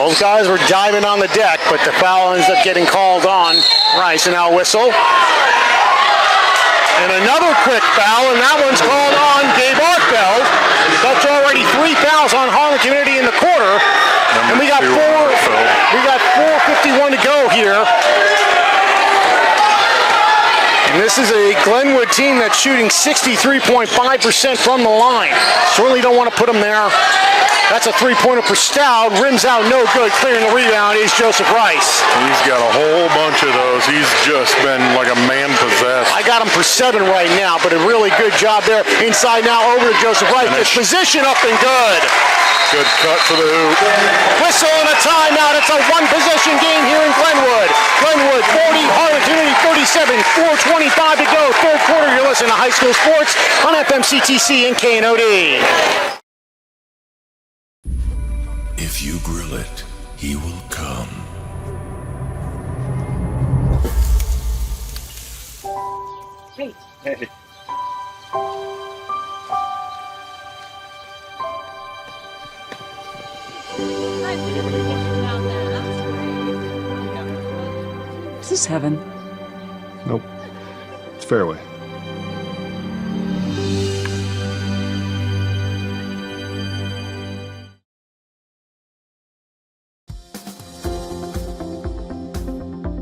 Both guys were diving on the deck, but the foul ends up getting called on Rice. And now whistle. And another quick foul, and that one's called on Gabe Arkfeld. That's already 3 fouls on Harlan Community in the quarter. And we got 4:51 to go here. And this is a Glenwood team that's shooting 63.5% from the line. Certainly don't want to put them there. That's a three-pointer for Stout. Rims out, no good. Clearing the rebound is Joseph Rice. He's got a whole bunch of those. He's just been like a man possessed. I got him for 7 right now, but a really good job there. Inside now over to Joseph Rice. Gets position up and good. Good cut for the hoop. Whistle and a timeout. It's a one-possession game here in Glenwood. Glenwood 40, Harlan Community 37, 4:25 to go. Third quarter, you're listening to High School Sports on FMCTC and KNOD. If you grill it, he will come. Hey. Is this heaven? Nope. It's fairway.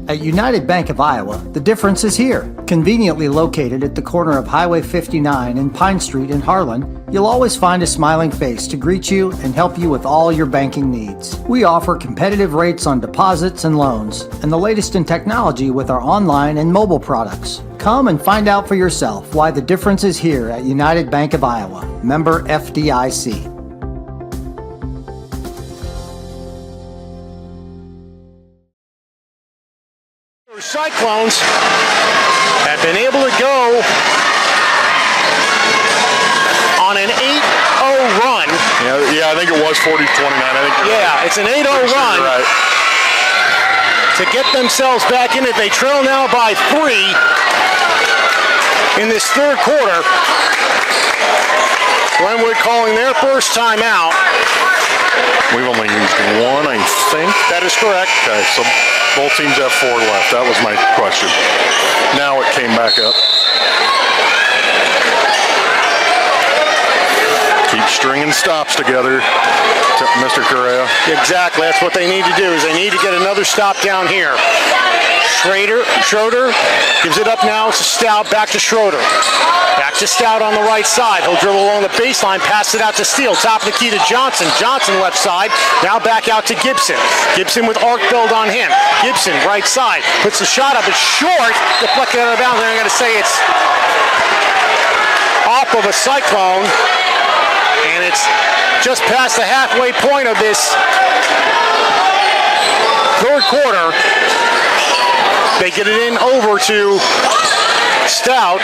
At United Bank of Iowa, the difference is here. Conveniently located at the corner of Highway 59 and Pine Street in Harlan, you'll always find a smiling face to greet you and help you with all your banking needs. We offer competitive rates on deposits and loans, and the latest in technology with our online and mobile products. Come and find out for yourself why the difference is here at United Bank of Iowa. Member FDIC. Cyclones have been able to go on an 8-0 run. Yeah, I think it was 40-29. It's an 8-0 run right. to get themselves back in it. They trail now by 3 in this third quarter. Glenwood calling their first timeout. We've only used 1, I think. That is correct. Okay, so both teams have 4 left. That was my question. Now it came back up. Keep stringing stops together, Mr. Correa. Exactly. That's what they need to do, is they need to get another stop down here. Schroeder gives it up now to Stout, back to Schroeder. Back to Stout on the right side. He'll dribble along the baseline, pass it out to Steele. Top of the key to Johnson. Johnson left side. Now back out to Gibson. Gibson with Arkfeld on him. Gibson right side. Puts the shot up. It's short. Deflected out of bounds. I'm going to say it's off of a Cyclone. And it's just past the halfway point of this third quarter. They get it in over to Stout.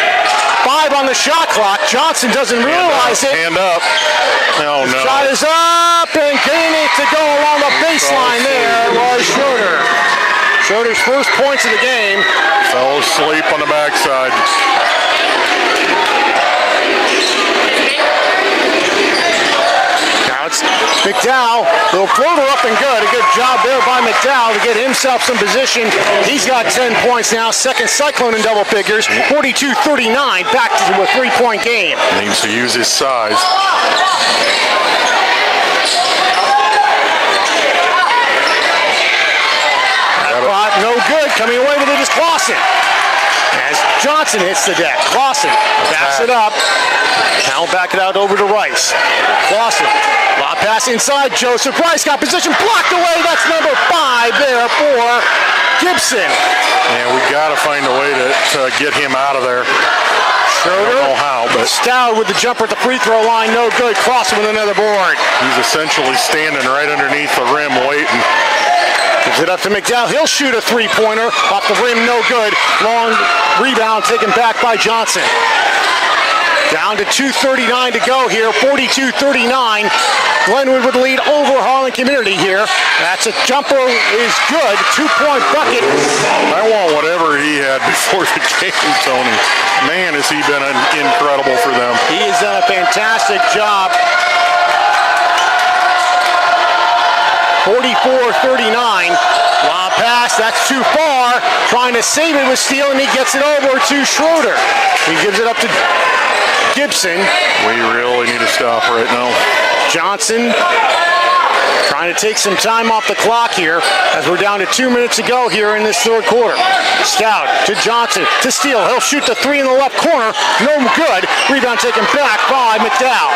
5 on the shot clock. Johnson doesn't realize it. Hand up. Oh, no. Shot is up and getting it to go along the baseline there was Schroeder. Schroeder's first points of the game. Fell asleep on the backside. Now it's McDowell, little floater up and good. A good job there by McDowell to get himself some position. He's got 10 points now. Second Cyclone in double figures. 42-39, back to a 3-point game. Needs to use his size. No good. Coming away with it is Clausen. As Johnson hits the deck. Clausen backs it up. Now back it out over to Rice. Clausen. Lob pass inside. Joseph Rice got position blocked away. That's number 5 there for Gibson. Yeah, we got to find a way to get him out of there. Schroeder. I don't know how, but Stout with the jumper at the free throw line. No good. Clausen with another board. He's essentially standing right underneath the rim waiting. Gives it up to McDowell. He'll shoot a three-pointer. Off the rim, no good. Long rebound taken back by Johnson. Down to 2:39 to go here. 42-39. Glenwood with the lead over Harlan Community here. That's a jumper is good. 2-point bucket. I want whatever he had before the game, Tony. Man, has he been incredible for them. He has done a fantastic job. 44-39. Lob pass, that's too far. Trying to save it with Steele, and he gets it over to Schroeder. He gives it up to Gibson. We really need to stop right now. Johnson trying to take some time off the clock here as we're down to 2 minutes to go here in this third quarter. Stout to Johnson to Steele. He'll shoot the three in the left corner. No good. Rebound taken back by McDowell.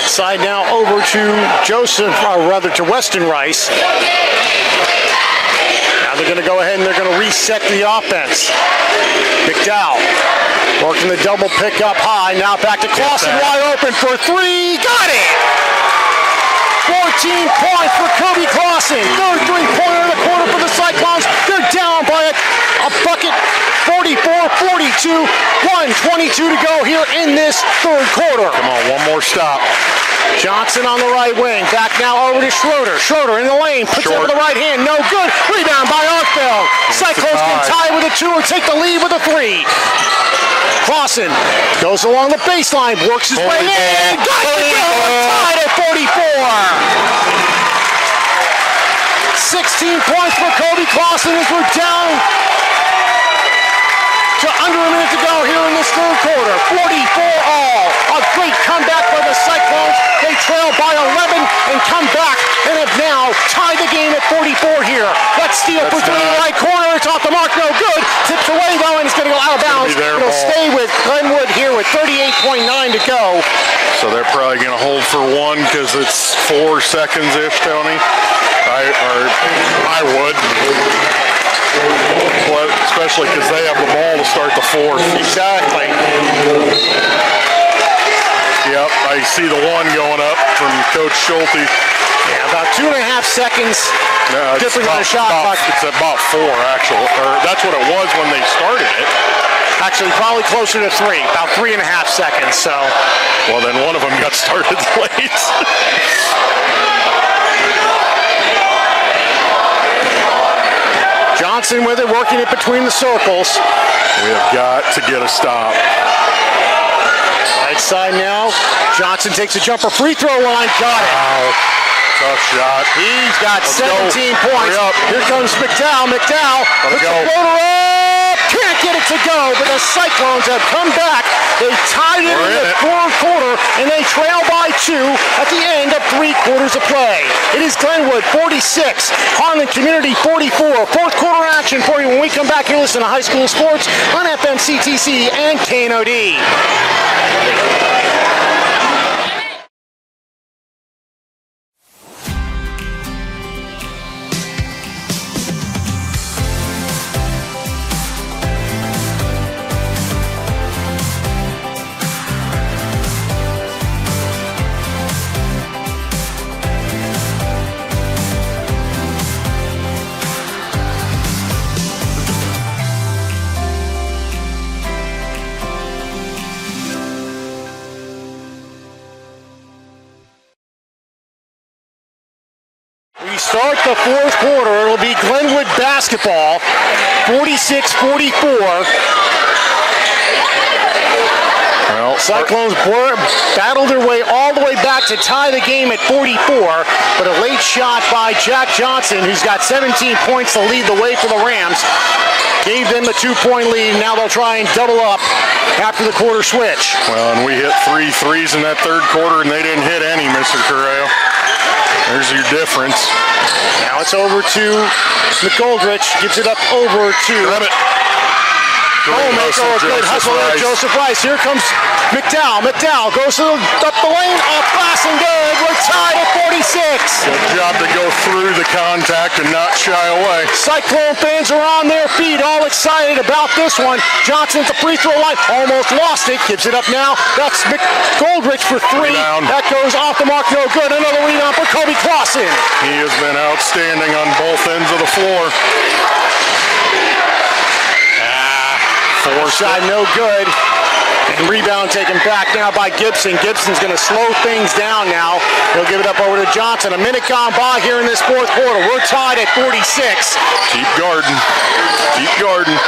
Side now over to Joseph, or rather to Weston Rice. Now they're going to go ahead and they're going to reset the offense. McDowell working the double pick up high. Now back to Clausen, wide open for three. Got it! 14 points for Kobe Clausen. Third three-pointer of the quarter for the Cyclones. They're down by a bucket. 44-42. 1:22 to go here in this third quarter. Come on, one more stop. Johnson on the right wing. Back now over to Schroeder. Schroeder in the lane. Puts it up with the right hand. No good. Rebound by Arkfeld. Cyclones can tie with a 2 or take the lead with a 3. Clausen goes along the baseline. Works his way in. Got the goal. Tied at 44. 16 points for Kobe Clausen as we're down to under a minute to go here in this third quarter. 44-all. A great comeback by the Cyclones. They trail by 11 and come back and have now tied the game at 44 here. That's Steele for three, right corner. It's off the mark, no good. Tips away though, and it's going to go out of bounds. It'll stay with Glenwood here with 38.9 to go. So they're probably going to hold for one because it's 4 seconds-ish, Tony. I would. Especially because they have the ball to start the fourth. Exactly. Yep, I see the one going up from Coach Schulte. Yeah, about 2.5 seconds different on the shot clock. It's about 4, actually. Or that's what it was when they started it. Actually, probably closer to 3. About 3.5 seconds, so. Well, then one of them got started late. Johnson with it, working it between the circles. We have got to get a stop. Right side now. Johnson takes a jumper, free throw line. Got it. Wow. Tough shot. He's got 17 points. Here comes McDowell. McDowell puts the floater up. Can't get it to go, but the Cyclones have come back. They tied it in the fourth quarter, and they trail by 2 at the end of 3 quarters of play. It is Glenwood 46, Harlan Community 44. Fourth quarter action for you when we come back here. Listen to High School Sports on FMCTC and KNOD. We start the fourth quarter. It'll be Glenwood basketball, 46-44. Well, Cyclones battled their way all the way back to tie the game at 44, but a late shot by Jack Johnson, who's got 17 points to lead the way for the Rams, gave them the 2-point lead. Now they'll try and double up after the quarter switch. Well, and we hit 3 threes in that third quarter, and they didn't hit any, Mr. Correa. There's your difference. Now it's over to McGoldrich. Gives it up over to... Grab it. Good hustle there, Joseph Rice. Here comes McDowell. McDowell goes up the lane, off glass and good. We're tied at 46. Good job to go through the contact and not shy away. Cyclone fans are on their feet, all excited about this one. Johnson at the free throw line, almost lost it. Gives it up now. That's McGoldrich for 3. That goes off the mark, no good. Another rebound for Kobe Clausen. He has been outstanding on both ends of the floor. Shot no good. And rebound taken back now by Gibson. Gibson's going to slow things down now. He'll give it up over to Johnson. A minute gone by here in this fourth quarter. We're tied at 46. Keep guarding. Keep guarding.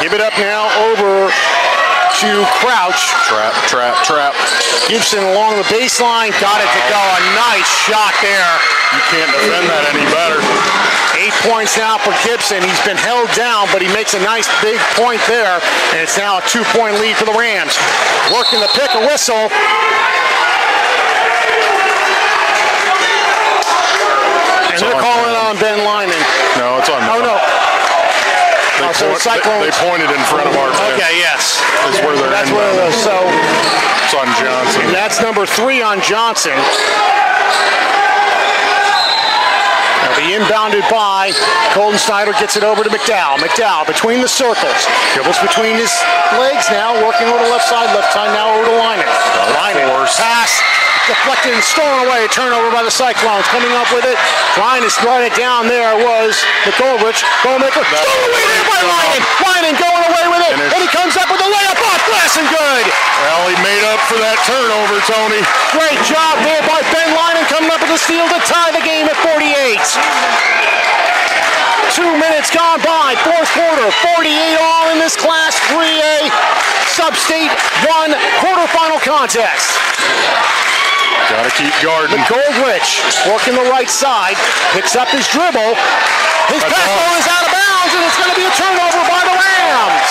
Give it up now over to Crouch. Trap, trap, trap. Gibson along the baseline. Got it to go. A nice shot there. You can't defend that any better. 8 points now for Gibson. He's been held down, but he makes a nice big point there. And it's now a 2-point lead for the Rams. Working the pick, a whistle. And they're calling on Ben Lyman. No, it's on. Oh, no. They pointed in front of our bench. Okay, yes. That's where they're That's where they're, so it's on Johnson. That's number 3 on Johnson. Now the inbounded by Colton Snyder, gets it over to McDowell. McDowell between the circles. Dribbles between his legs now, working over the left side now over to Lyman. Lyman pass. Deflected and stolen away. Turnover by the Cyclones. Coming up with it. Linus brought it down there was McGoldrich. Goalmaker. Stolen away there by Lyman. Lyman going away with it. And he comes up with the layup off glass and good. Well, he made up for that turnover, Tony. Great job there by Ben Lyman coming up with the steal to tie the game at 48. 2 minutes gone by. Fourth quarter. 48 all in this Class 3A Sub-State 1 quarterfinal contest. Gotta keep guarding. McGoldrich working the right side, picks up his dribble. His pass ball is out of bounds, and it's going to be a turnover by the Rams.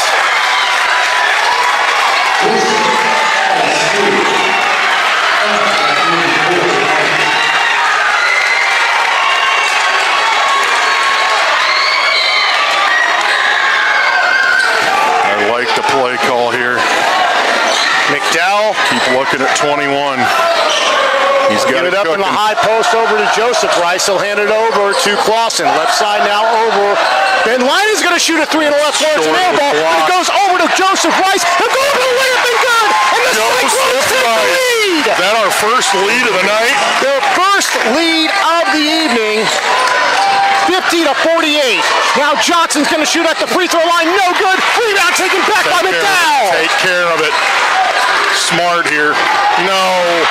I like the play call here. McDowell. Keep looking at 21. He's got it up in the high post over to Joseph Rice. He'll hand it over to Clausen. Left side now over. Ben Line is going to shoot a 3 in the left corner. It's an air ball. It goes over to Joseph Rice. He'll go over the layup and good. And the Cyclones take the lead. Is that our first lead of the night? Their first lead of the evening. 50 to 48. Now Johnson's going to shoot at the free throw line. No good. Rebound taken back by McDowell. Take care of it. Smart here. No.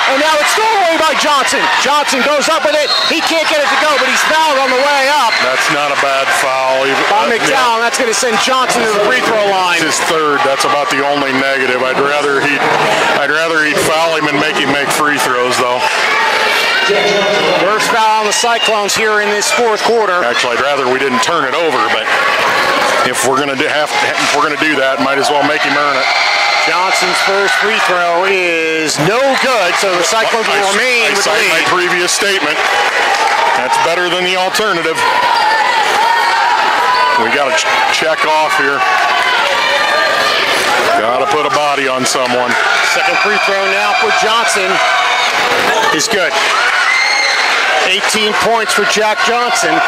And now it's thrown away by Johnson. Johnson goes up with it. He can't get it to go, but he's fouled on the way up. That's not a bad foul. By McDowell, that's going to send Johnson to the free throw line. It's his third. That's about the only negative. I'd rather he'd foul him and make him make free throws, though. First foul on the Cyclones here in this fourth quarter. Actually, I'd rather we didn't turn it over, but if we're gonna do that, might as well make him earn it. Johnson's first free throw is no good, so the Cyclones will remain with the lead. I cite my previous statement. That's better than the alternative. We got to check off here. Got to put a body on someone. Second free throw now for Johnson is good. 18 points for Jack Johnson.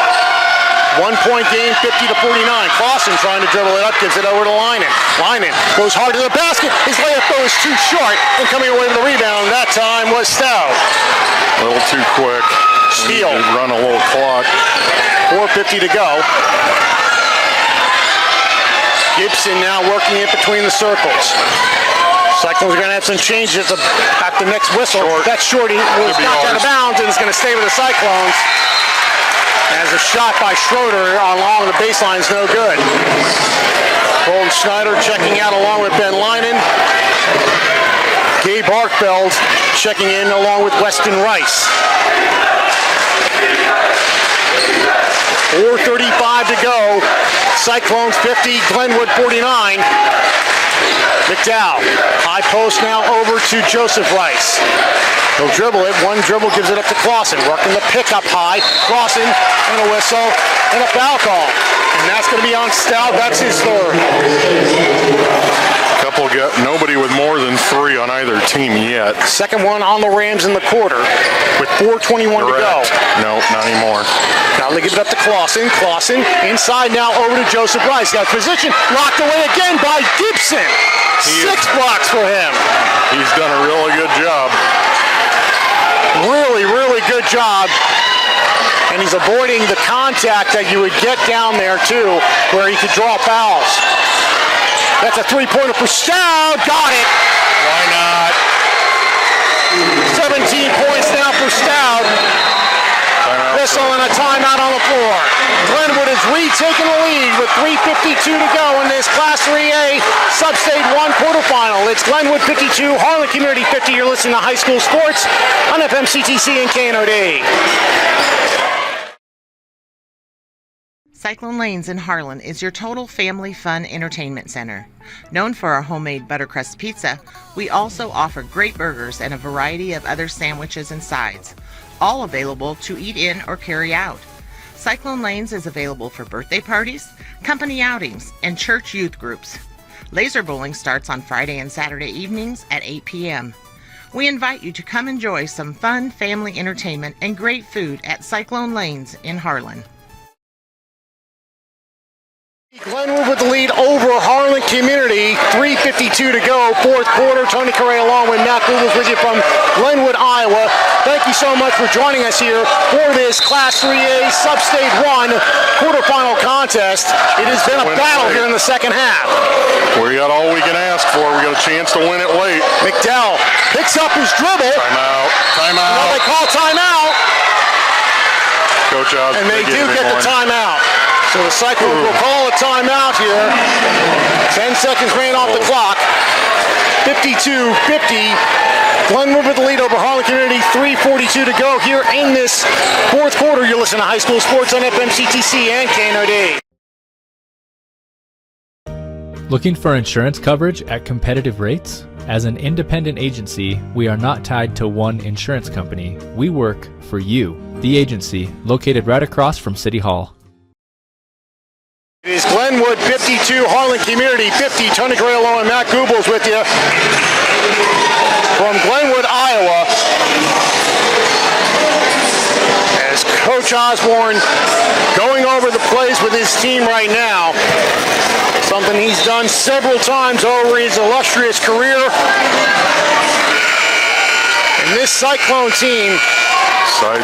1 point game, 50 to 49. Clausen trying to dribble it up, gives it over to Lyman. Lyman goes hard to the basket. His layup though is too short, and coming away with the rebound that time was Stowe. A little too quick. Steal. Run a little clock. 4:50 to go. Gibson now working it between the circles. Cyclones are going to have some changes at the next whistle. That's short. He was knocked out of bounds, and it's going to stay with the Cyclones. As a shot by Schroeder along the baseline is no good. Colton Schneider checking out along with Ben Lyman. Gabe Arkfeld checking in along with Weston Rice. 4:35 to go. Cyclones 50, Glenwood 49. McDowell, high post now over to Joseph Rice. He'll dribble it. One dribble gives it up to Clausen. Working the pickup high. Clausen and a whistle and a foul call. And that's going to be on Stout. That's his third. Nobody with more than 3 on either team yet. Second one on the Rams in the quarter with 4:21 to go. No, not anymore. Now they give it up to Clausen. Clausen inside now over to Joseph Rice. Got position locked away again by Gibson. 6 blocks for him. He's done a really good job. Really, really good job. And he's avoiding the contact that you would get down there too, where he could draw fouls. That's a 3-pointer for Stout. Got it. Why not? 17 points now for Stout. Whistle and a timeout on the floor. Glenwood has retaken the lead with 3:52 to go in this Class 3A Sub-State 1 quarterfinal. It's Glenwood 52, Harlan Community 50. You're listening to High School Sports on FMCTC and KNOD. Cyclone Lanes in Harlan is your total family fun entertainment center. Known for our homemade buttercrust pizza, we also offer great burgers and a variety of other sandwiches and sides, all available to eat in or carry out. Cyclone Lanes is available for birthday parties, company outings, and church youth groups. Laser bowling starts on Friday and Saturday evenings at 8 p.m. We invite you to come enjoy some fun family entertainment and great food at Cyclone Lanes in Harlan. Glenwood with the lead over Harlan Community. 3:52 to go, fourth quarter. Tony Correa along with Matt Googles with you from Glenwood, Iowa. Thank you so much for joining us here for this Class 3A Sub-State 1 quarterfinal contest. It has been a battle here in the second half. We got all we can ask for. We got a chance to win it late. McDowell picks up his dribble. Timeout. Timeout. Now they call timeout. Coach Oz, and they do get the timeout. So the Cyclones will call a timeout here. 10 seconds ran off the clock. 52-50. Glenwood with the lead over Harlan Community. 3:42 to go here in this fourth quarter. You're listening to High School Sports on FMCTC and KNOD. Looking for insurance coverage at competitive rates? As an independent agency, we are not tied to one insurance company. We work for you, the agency, located right across from City Hall. It is Glenwood 52, Harlan Community 50. Tony Correa and Matt Googles with you from Glenwood, Iowa. As Coach Osborne going over the plays with his team right now. Something he's done several times over his illustrious career. And this Cyclone team,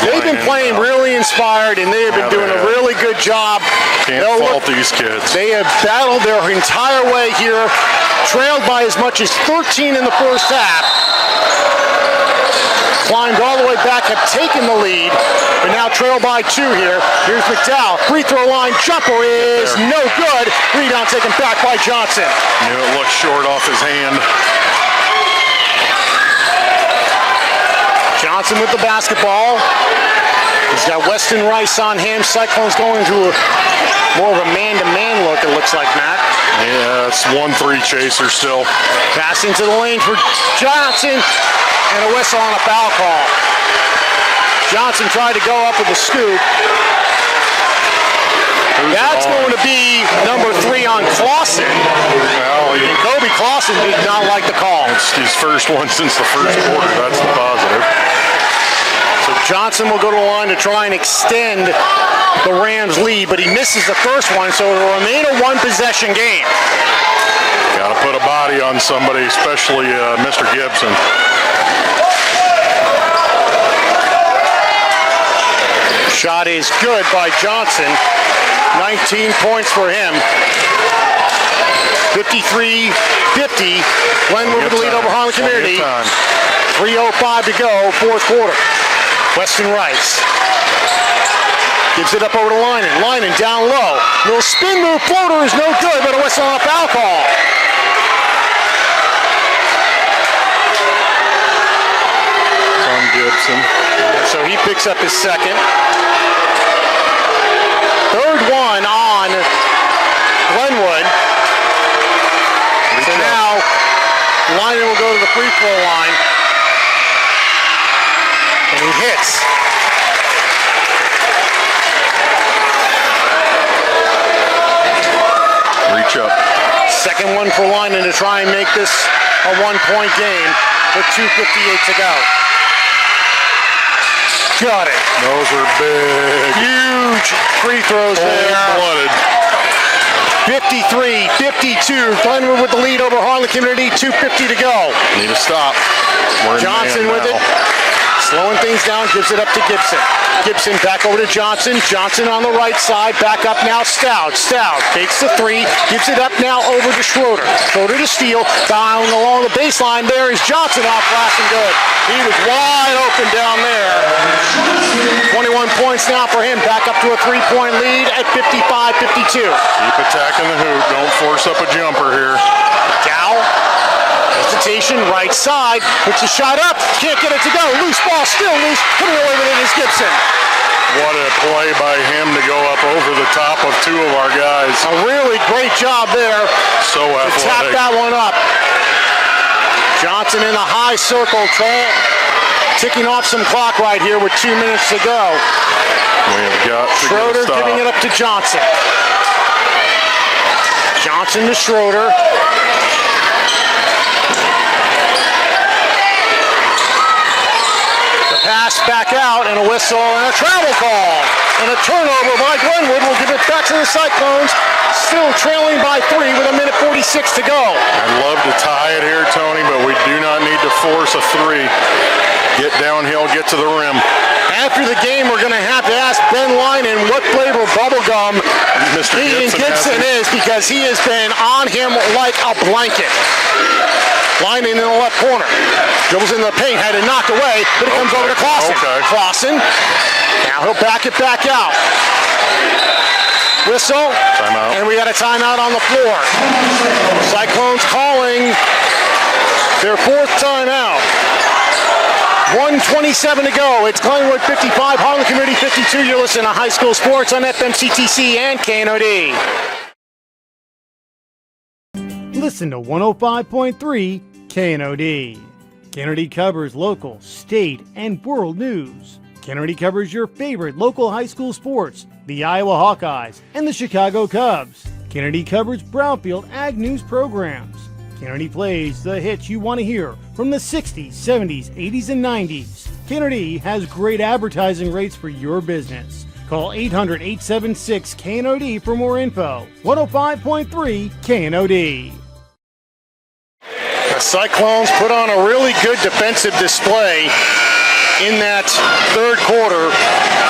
they've been playing really inspired, and they have been doing a really good job. Can't fault these kids. They have battled their entire way here, trailed by as much as 13 in the first half. Climbed all the way back, have taken the lead, but now trailed by 2 here. Here's McDowell. Free throw line jumper is no good. Rebound taken back by Johnson. Knew it looked short off his hand. Johnson with the basketball. He's got Weston Rice on him. Cyclone's going to more of a man-to-man look, it looks like, Matt. Yeah, it's 1-3 chaser still. Pass into the lane for Johnson, and a whistle on a foul call. Johnson tried to go up with a scoop. That's going to be number 3 on Clausen. Well, and Kobe Clausen did not like the call. It's his first one since the first quarter. That's the positive. So Johnson will go to the line to try and extend the Rams' lead, but he misses the first one, so it will remain a one-possession game. Got to put a body on somebody, especially Mr. Gibson. Shot is good by Johnson. 19 points for him. 53-50. Glenwood with the lead over Harlan Community. 3:05 to go, fourth quarter. Weston Rice. Gives it up over to Lynan. Lynan down low. Little spin move floater is no good, but a whistle on a foul call. It's on Gibson. So he picks up his second. Third one on Glenwood. So now Lynan will go to the free throw line. And he hits. Reach up. Second one for Lynan to try and make this a one-point game with 2:58 to go. Got it. Those are big. Huge free throws there. Blooded. 53-52. Glenwood with the lead over Harlan Community. 2:50 to go. Need to stop. We're in Johnson with it. Slowing things down, gives it up to Gibson. Gibson back over to Johnson. Johnson on the right side, back up now Stout. Stout takes the three, gives it up now over to Schroeder. Schroeder to steal, down along the baseline. There is Johnson off glass and good. He was wide open down there. 21 points now for him, back up to a 3-point lead at 55-52. Keep attacking the hoop, don't force up a jumper here. Dow. Hesitation, right side, puts a shot up, can't get it to go. Loose ball, still loose, coming away with it is Gibson. What a play by him to go up over the top of two of our guys. A really great job there. So athletic. To tap that one up. Johnson in the high circle, ticking off some clock right here with 2 minutes to go. We have got to Schroeder giving it up to Johnson. Johnson to Schroeder. Pass back out and a whistle and a travel call. And a turnover by Glenwood will give it back to the Cyclones. Still trailing by 3 with 1:46 to go. I'd love to tie it here, Tony, but we do not need to force a 3. Get downhill, get to the rim. After the game, we're going to have to ask Ben Lynan what flavor bubblegum Mr. Gibson is, because he has been on him like a blanket. Lynan in the left corner. Dribbles in the paint, had it knocked away, but it comes over to Clausen. Clausen. Now he'll back it back out. Whistle. Timeout. And we got a timeout on the floor. Cyclones calling their 4th timeout. 1:27 to go. It's Glenwood 55, Harlan Community 52. You're listening to High School Sports on FMCTC and KNOD. Listen to 105.3 KNOD. KNOD covers local, state, and world news. KNOD covers your favorite local high school sports, the Iowa Hawkeyes and the Chicago Cubs. KNOD covers Brownfield Ag News programs. KNOD plays the hits you want to hear from the 60s, 70s, 80s, and 90s. KNOD has great advertising rates for your business. Call 800-876-KNOD for more info. 105.3 KNOD. The Cyclones put on a really good defensive display in that third quarter.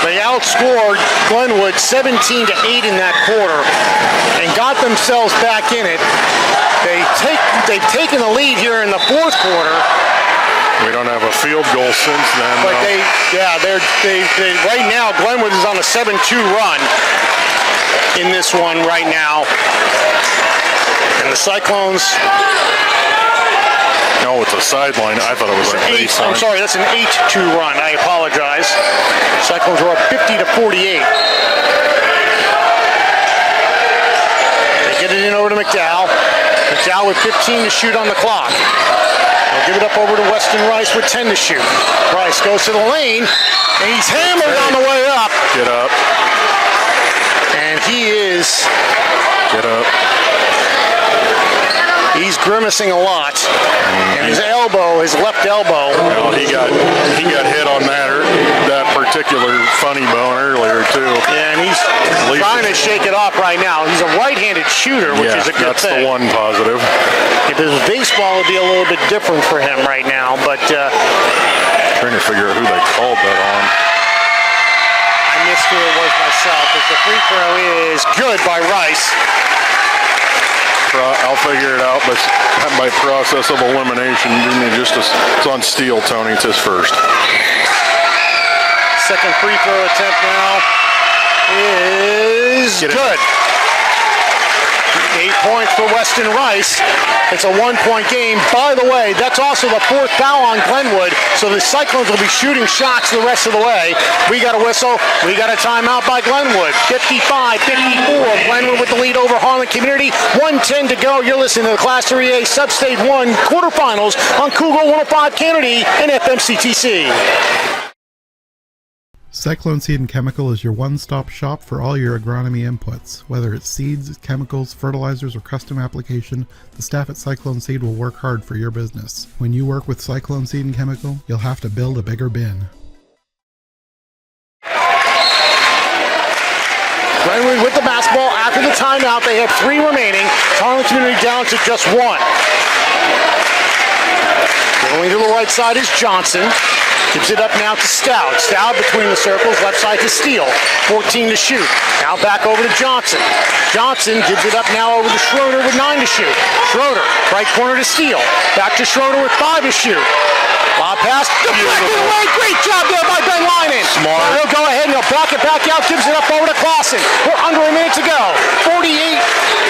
They outscored Glenwood 17-8 in that quarter and got themselves back in it. They've taken the lead here in the fourth quarter. We don't have a field goal since then. But they right now Glenwood is on a 7-2 run in this one right now. And the Cyclones. No, it's a sideline. I thought it was a baseline. I'm sorry, that's an 8-2 run. I apologize. Cyclones were up 50-48. They get it in over to McDowell. McDowell with 15 to shoot on the clock. They'll give it up over to Weston Rice with 10 to shoot. Rice goes to the lane, and he's hammered on the way up. Get up. And he is... Get up. He's grimacing a lot, and his elbow, his left elbow. Well, he got hit on that particular funny bone earlier too. Yeah, and he's trying to shake it off right now. He's a right-handed shooter, which is a good thing. That's the one positive. If it was baseball, it'd be a little bit different for him right now. But trying to figure out who they called that on. I missed who it was myself. But the free throw is good by Rice. I'll figure it out, but by process of elimination, it's on Steele, Tony. It's his first. Second free throw attempt now is good. 8 points for Weston Rice. It's a 1-point game. By the way, that's also the 4th foul on Glenwood, so the Cyclones will be shooting shots the rest of the way. We got a whistle. We got a timeout by Glenwood. 55-54. Glenwood with the lead over Harlan Community. 1:10 to go. You're listening to the Class 3A Sub-State 1 quarterfinals on Cougar 105 Kennedy and FMCTC. Cyclone Seed and Chemical is your one-stop shop for all your agronomy inputs. Whether it's seeds, chemicals, fertilizers, or custom application, the staff at Cyclone Seed will work hard for your business. When you work with Cyclone Seed and Chemical, you'll have to build a bigger bin. Glenwood with the basketball after the timeout. They have 3 remaining. Harlan Community down to just 1. Going to the right side is Johnson. Gives it up now to Stout. Stout between the circles, left side to Steele. 14 to shoot. Now back over to Johnson. Johnson gives it up now over to Schroeder with 9 to shoot. Schroeder, right corner to Steele. Back to Schroeder with 5 to shoot. Lob pass, deflected away. Great job there by Ben Linen. Smart. He'll go ahead and he'll back it back out. Gives it up over to Clausen. We're under a minute to go. 48.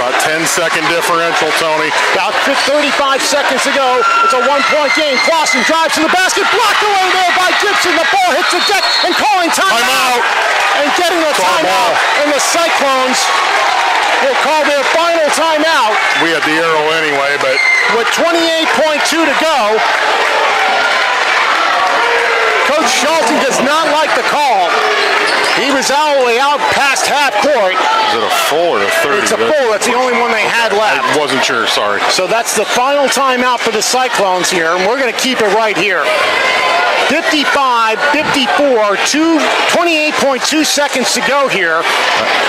About 10-second differential, Tony. About 35 seconds to go. It's a 1-point game. Clausen drives to the basket. Blocked away there by Gibson. The ball hits the deck and calling timeout. And getting the timeout. And the Cyclones will call their final timeout. We had the arrow anyway, but with 28.2 to go. Coach Shelton does not like the call. He was all the way out past half court. Is it a full or a 30? It's a full. That's the only one they had left. I wasn't sure, sorry. So that's the final timeout for the Cyclones here, and we're going to keep it right here. 55-54, 28.2 seconds to go here.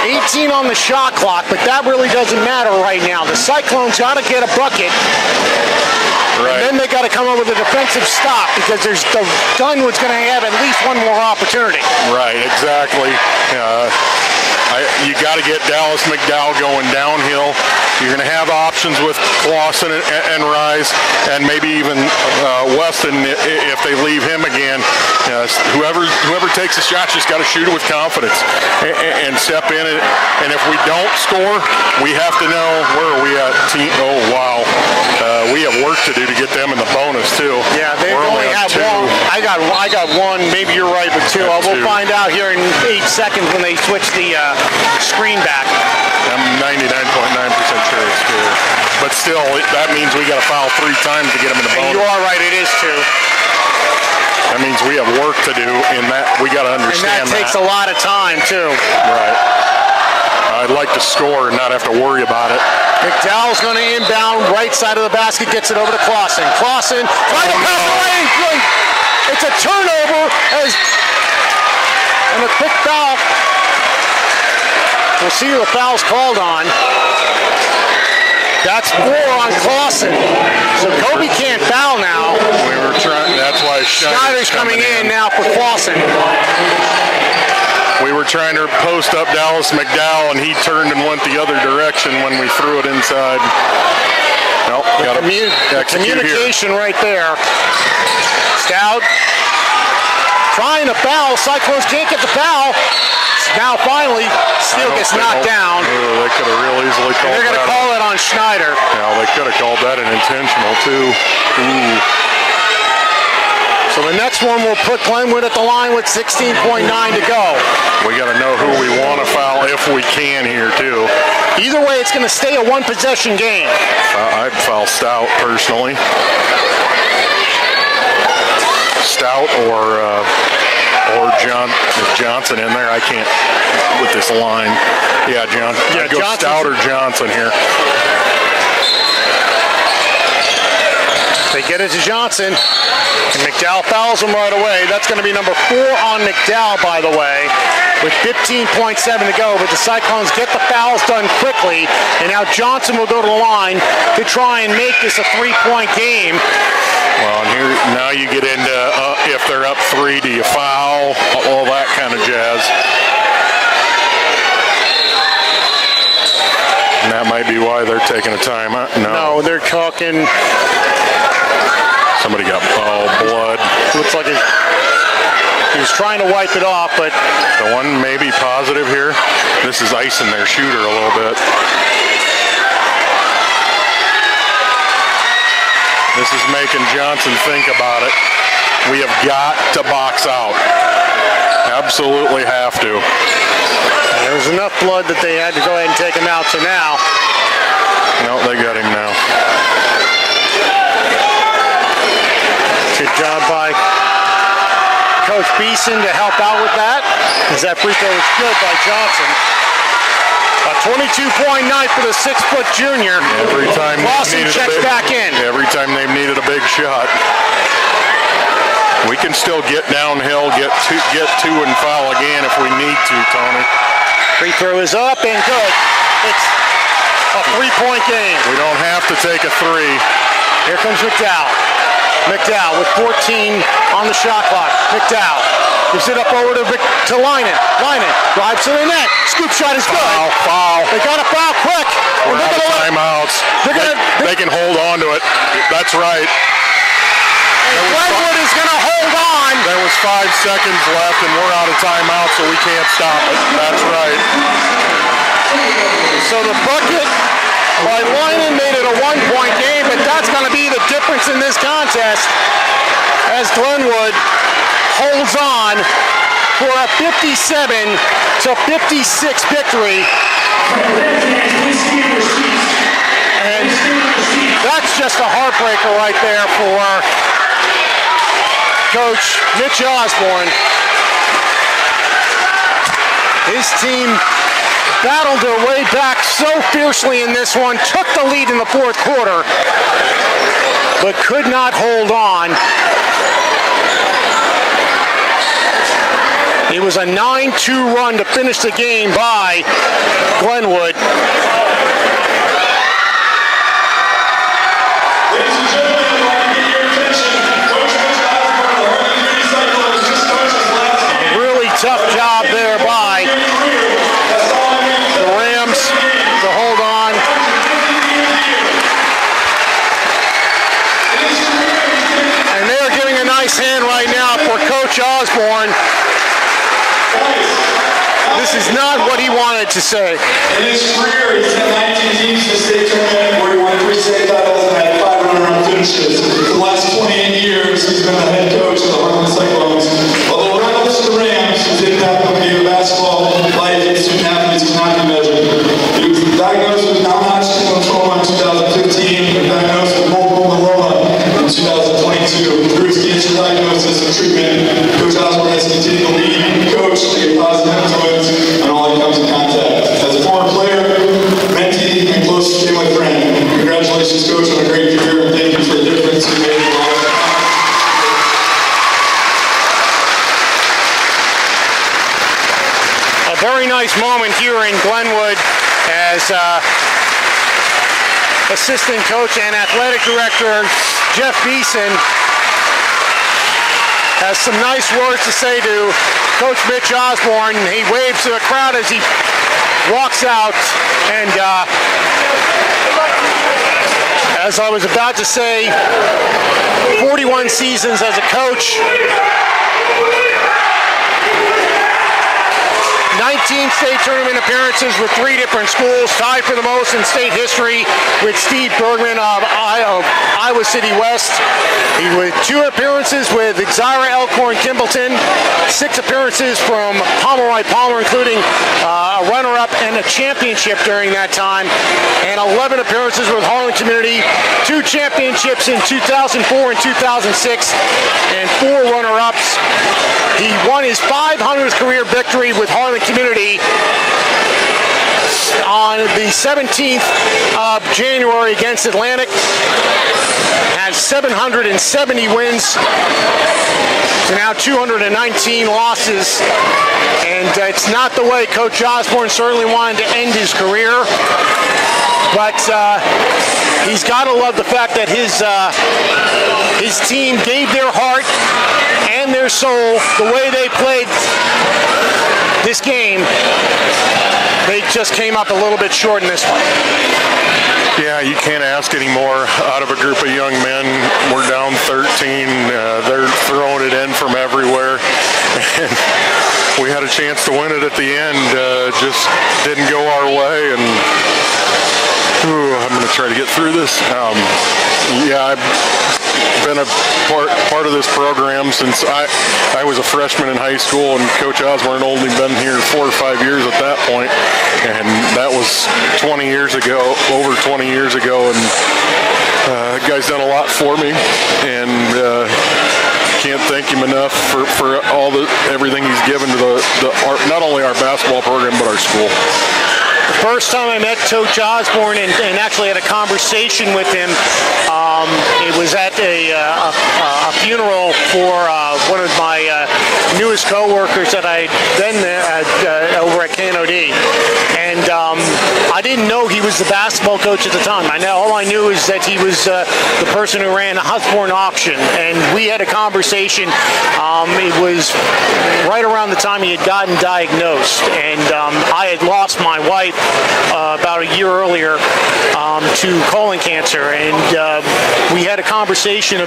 18 on the shot clock, but that really doesn't matter right now. The Cyclones got to get a bucket. Right. And then they got to come up with a defensive stop because Glenwood's going to have at least one more opportunity. Right, exactly. You got to get Dallas McDowell going downhill. You're going to have options with Clausen and Rise, and maybe even Weston if they leave him again. Whoever takes a shot just got to shoot it with confidence and step in it. And if we don't score, we have to know where are we at. Oh wow, we have work to do to get them in the bonus too. Yeah, they only have 2. I got 1. Maybe you're right with 2. We'll find out here in 8 seconds when they switch the screen back. I'm 99.9% sure it's 2. But still, that means we got to foul 3 times to get them in the bonus. And you are right, it is 2. That means we have work to do in that. We got to understand that. And that takes a lot of time too. Right. I'd like to score and not have to worry about it. McDowell's going to inbound, right side of the basket, gets it over to Clausen. Clausen, trying to pass away. It's a turnover and a quick foul. We'll see who the foul's called on. That's 4 on Clausen. So Kobe can't foul now. We were trying. That's why Schneider's coming in now for Clausen. We were trying to post up Dallas McDowell, and he turned and went the other direction when we threw it inside. Nope, got communication right there. Stout trying to foul. Cyclones can't get the foul. Now finally, Steele gets knocked down. They could have real easily called that. They're going to call it on Schneider. Yeah, they could have called that an intentional too. Ooh. So the next one will put Glenwood at the line with 16.9 to go. We got to know who we want to foul if we can here too. Either way, it's going to stay a one-possession game. I'd foul Stout personally. Stout or Johnson in there. I can't with this line. Yeah, I'd go Stout or Johnson here. They get it to Johnson, and McDowell fouls him right away. That's going to be number 4 on McDowell, by the way, with 15.7 to go. But the Cyclones get the fouls done quickly, and now Johnson will go to the line to try and make this a 3-point game. Well, and here now you get into if they're up 3, do you foul? All that kind of jazz. And that might be why they're taking a timeout. No, they're talking. Somebody got blood. Looks like he was trying to wipe it off, but the one maybe positive here. this is icing their shooter a little bit. This is making Johnson think about it. We have got to box out. Absolutely have to. There was enough blood that they had to go ahead and take him out, so now. No, they got him now. Good job by Coach Beeson to help out with that, as that free throw was good by Johnson. A 22-point night for the 6-foot junior. Every time Lawson checks back in. Every time they've needed a big shot. We can still get downhill, get two and foul again if we need to, Tony. Free throw is up and good. It's a 3-point game. We don't have to take a three. Here comes McDowell. McDowell with 14 on the shot clock. McDowell gives it up over to Lynan. Lynan drives to the net. Scoop shot is good. Foul. They got a foul quick. We're out of timeouts. They can hold on to it. That's right. Glenwood is going to hold on. There was 5 seconds left, and we're out of timeout, so we can't stop it. That's right. So the bucket by Lynan made it a 1-point game, but that's going to be the difference in this contest as Glenwood holds on for a 57-56 victory. And that's just a heartbreaker right there for Coach Mitch Osborne. His team battled their way back so fiercely in this one, took the lead in the fourth quarter, but could not hold on. It was a 9-2 run to finish the game by Glenwood. Tough job there by the Rams to hold on. And they're giving a nice hand right now for Coach Osborne. This is not what he wanted to say. In his career, he's had 19 teams in the state tournament where he won 3 state titles and had 5 runner-up finishes. For the last 28 years, he's been the head coach of the Harlan Cyclones. Although regardless of the Rams, his impact on the game of basketball, life, and student athletes cannot be measured. He was diagnosed with non-Hodgkin lymphoma in 2015 and diagnosed with multiple myeloma in 2022. Through his cancer diagnosis and treatment, Coach Osborne has continued to lead and coach to get positive influence on all he comes in contact. As a former player, mentee, and close family friend, congratulations, Coach, on a great career, and thank you for the difference you made in the life. A very nice moment here in Glenwood as assistant coach and athletic director Jeff Beeson has some nice words to say to Coach Mitch Osborne. He waves to the crowd as he walks out, and as I was about to say, 41 seasons as a coach, 19 state tournament appearances with 3 different schools, tied for the most in state history with Steve Bergman of Iowa City West. He with 2 appearances with Exira, Elkhorn, Kimballton, 6 appearances from Pomeroy Palmer, including a runner-up and a championship during that time, and 11 appearances with Harlan Community, 2 championships in 2004 and 2006, and 4 runner-ups. He won his 500th career victory with Harlan Community on the 17th of January against Atlantic. Has 770 wins to now 219 losses. And it's not the way Coach Osborne certainly wanted to end his career. But he's got to love the fact that his team gave their heart and their soul the way they played this game. They just came up a little bit short in this one. Yeah, you can't ask any more out of a group of young men. We're down 13. They're throwing it in from everywhere. And we had a chance to win it at the end, just didn't go our way, and I'm going to try to get through this. I've been a part of this program since I was a freshman in high school, and Coach Osborne had only been here 4 or 5 years at that point, and that was 20 years ago, over 20 years ago, and the guy's done a lot for me, and can't thank him enough for everything he's given to not only our basketball program but our school. First time I met Coach Osborne and actually had a conversation with him, it was at a funeral for one of my newest co-workers that I'd been over at KNOD. And I didn't know he was the basketball coach at the time. All I knew is that he was the person who ran the Osborne auction. And we had a conversation. It was right around the time he had gotten diagnosed. And I had lost my wife about a year earlier to colon cancer, and we had a conversation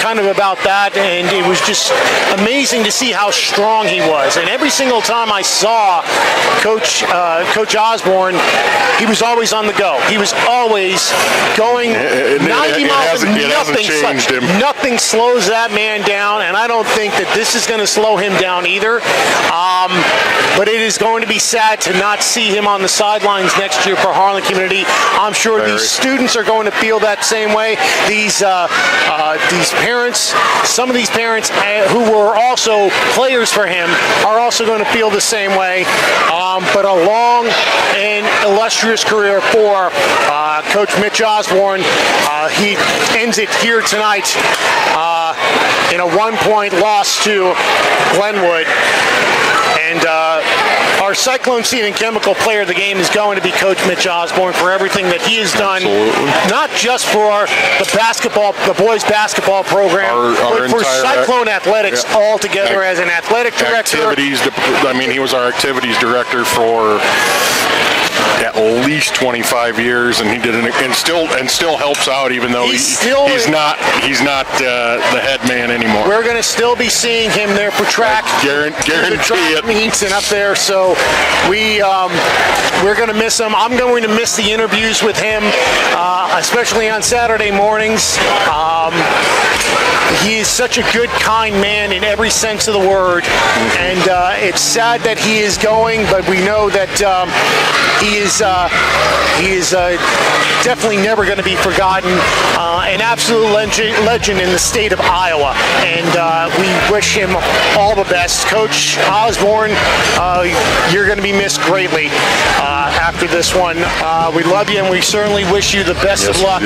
kind of about that, and it was just amazing to see how strong he was. And every single time I saw Coach Osborne, he was always on the go. He was always going 90 miles an hour. Nothing slows that man down, and I don't think that this is going to slow him down either. But it is going to be sad to not see him on the sidelines next year for Harlan community. I'm sure these students are going to feel that same way. These parents, some of these parents who were also players for him, are also going to feel the same way. But a long and illustrious career for Coach Mitch Osborne. He ends it here tonight in a 1-point loss to Glenwood. And our Cyclone Seed and Chemical Player of the Game is going to be Coach Mitch Osborne for everything that he has done, not just for the boys basketball program, but for Cyclone Athletics altogether as an athletic director. He was our activities director for at least 25 years, and he did and still helps out, even though he's not the head man anymore. We're going to still be seeing him there for track. Guarantee it. Meets and up there, so we're going to miss him. I'm going to miss the interviews with him, especially on Saturday mornings. He is such a good, kind man in every sense of the word, and it's sad that he is going, but we know that he is definitely never going to be forgotten. An absolute legend in the state of Iowa, and we wish him all the best. Coach Osborne, you're going to be missed greatly after this one. We love you, and we certainly wish you the best of luck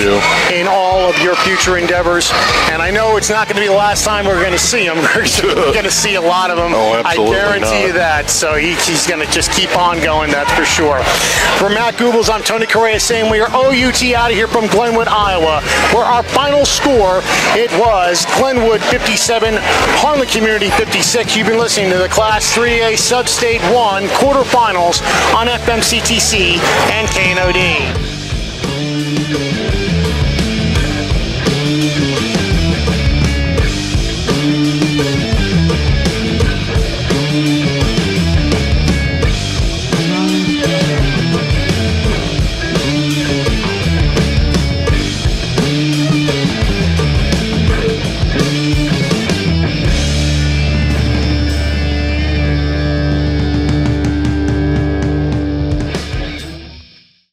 in all of your future endeavors. And I know it's not going to be the last time we're going to see him. We're going to see a lot of him. Oh, absolutely. I guarantee you that. So he's going to just keep on going, that's for sure. For Matt Goebbels, I'm Tony Correa saying we are OUT out of here from Glenwood, Iowa, where our final score, it was Glenwood 57, Harlan Community 56. You've been listening to the Class 3A Sub-State 1 quarterfinals on FMCTC and KNOD.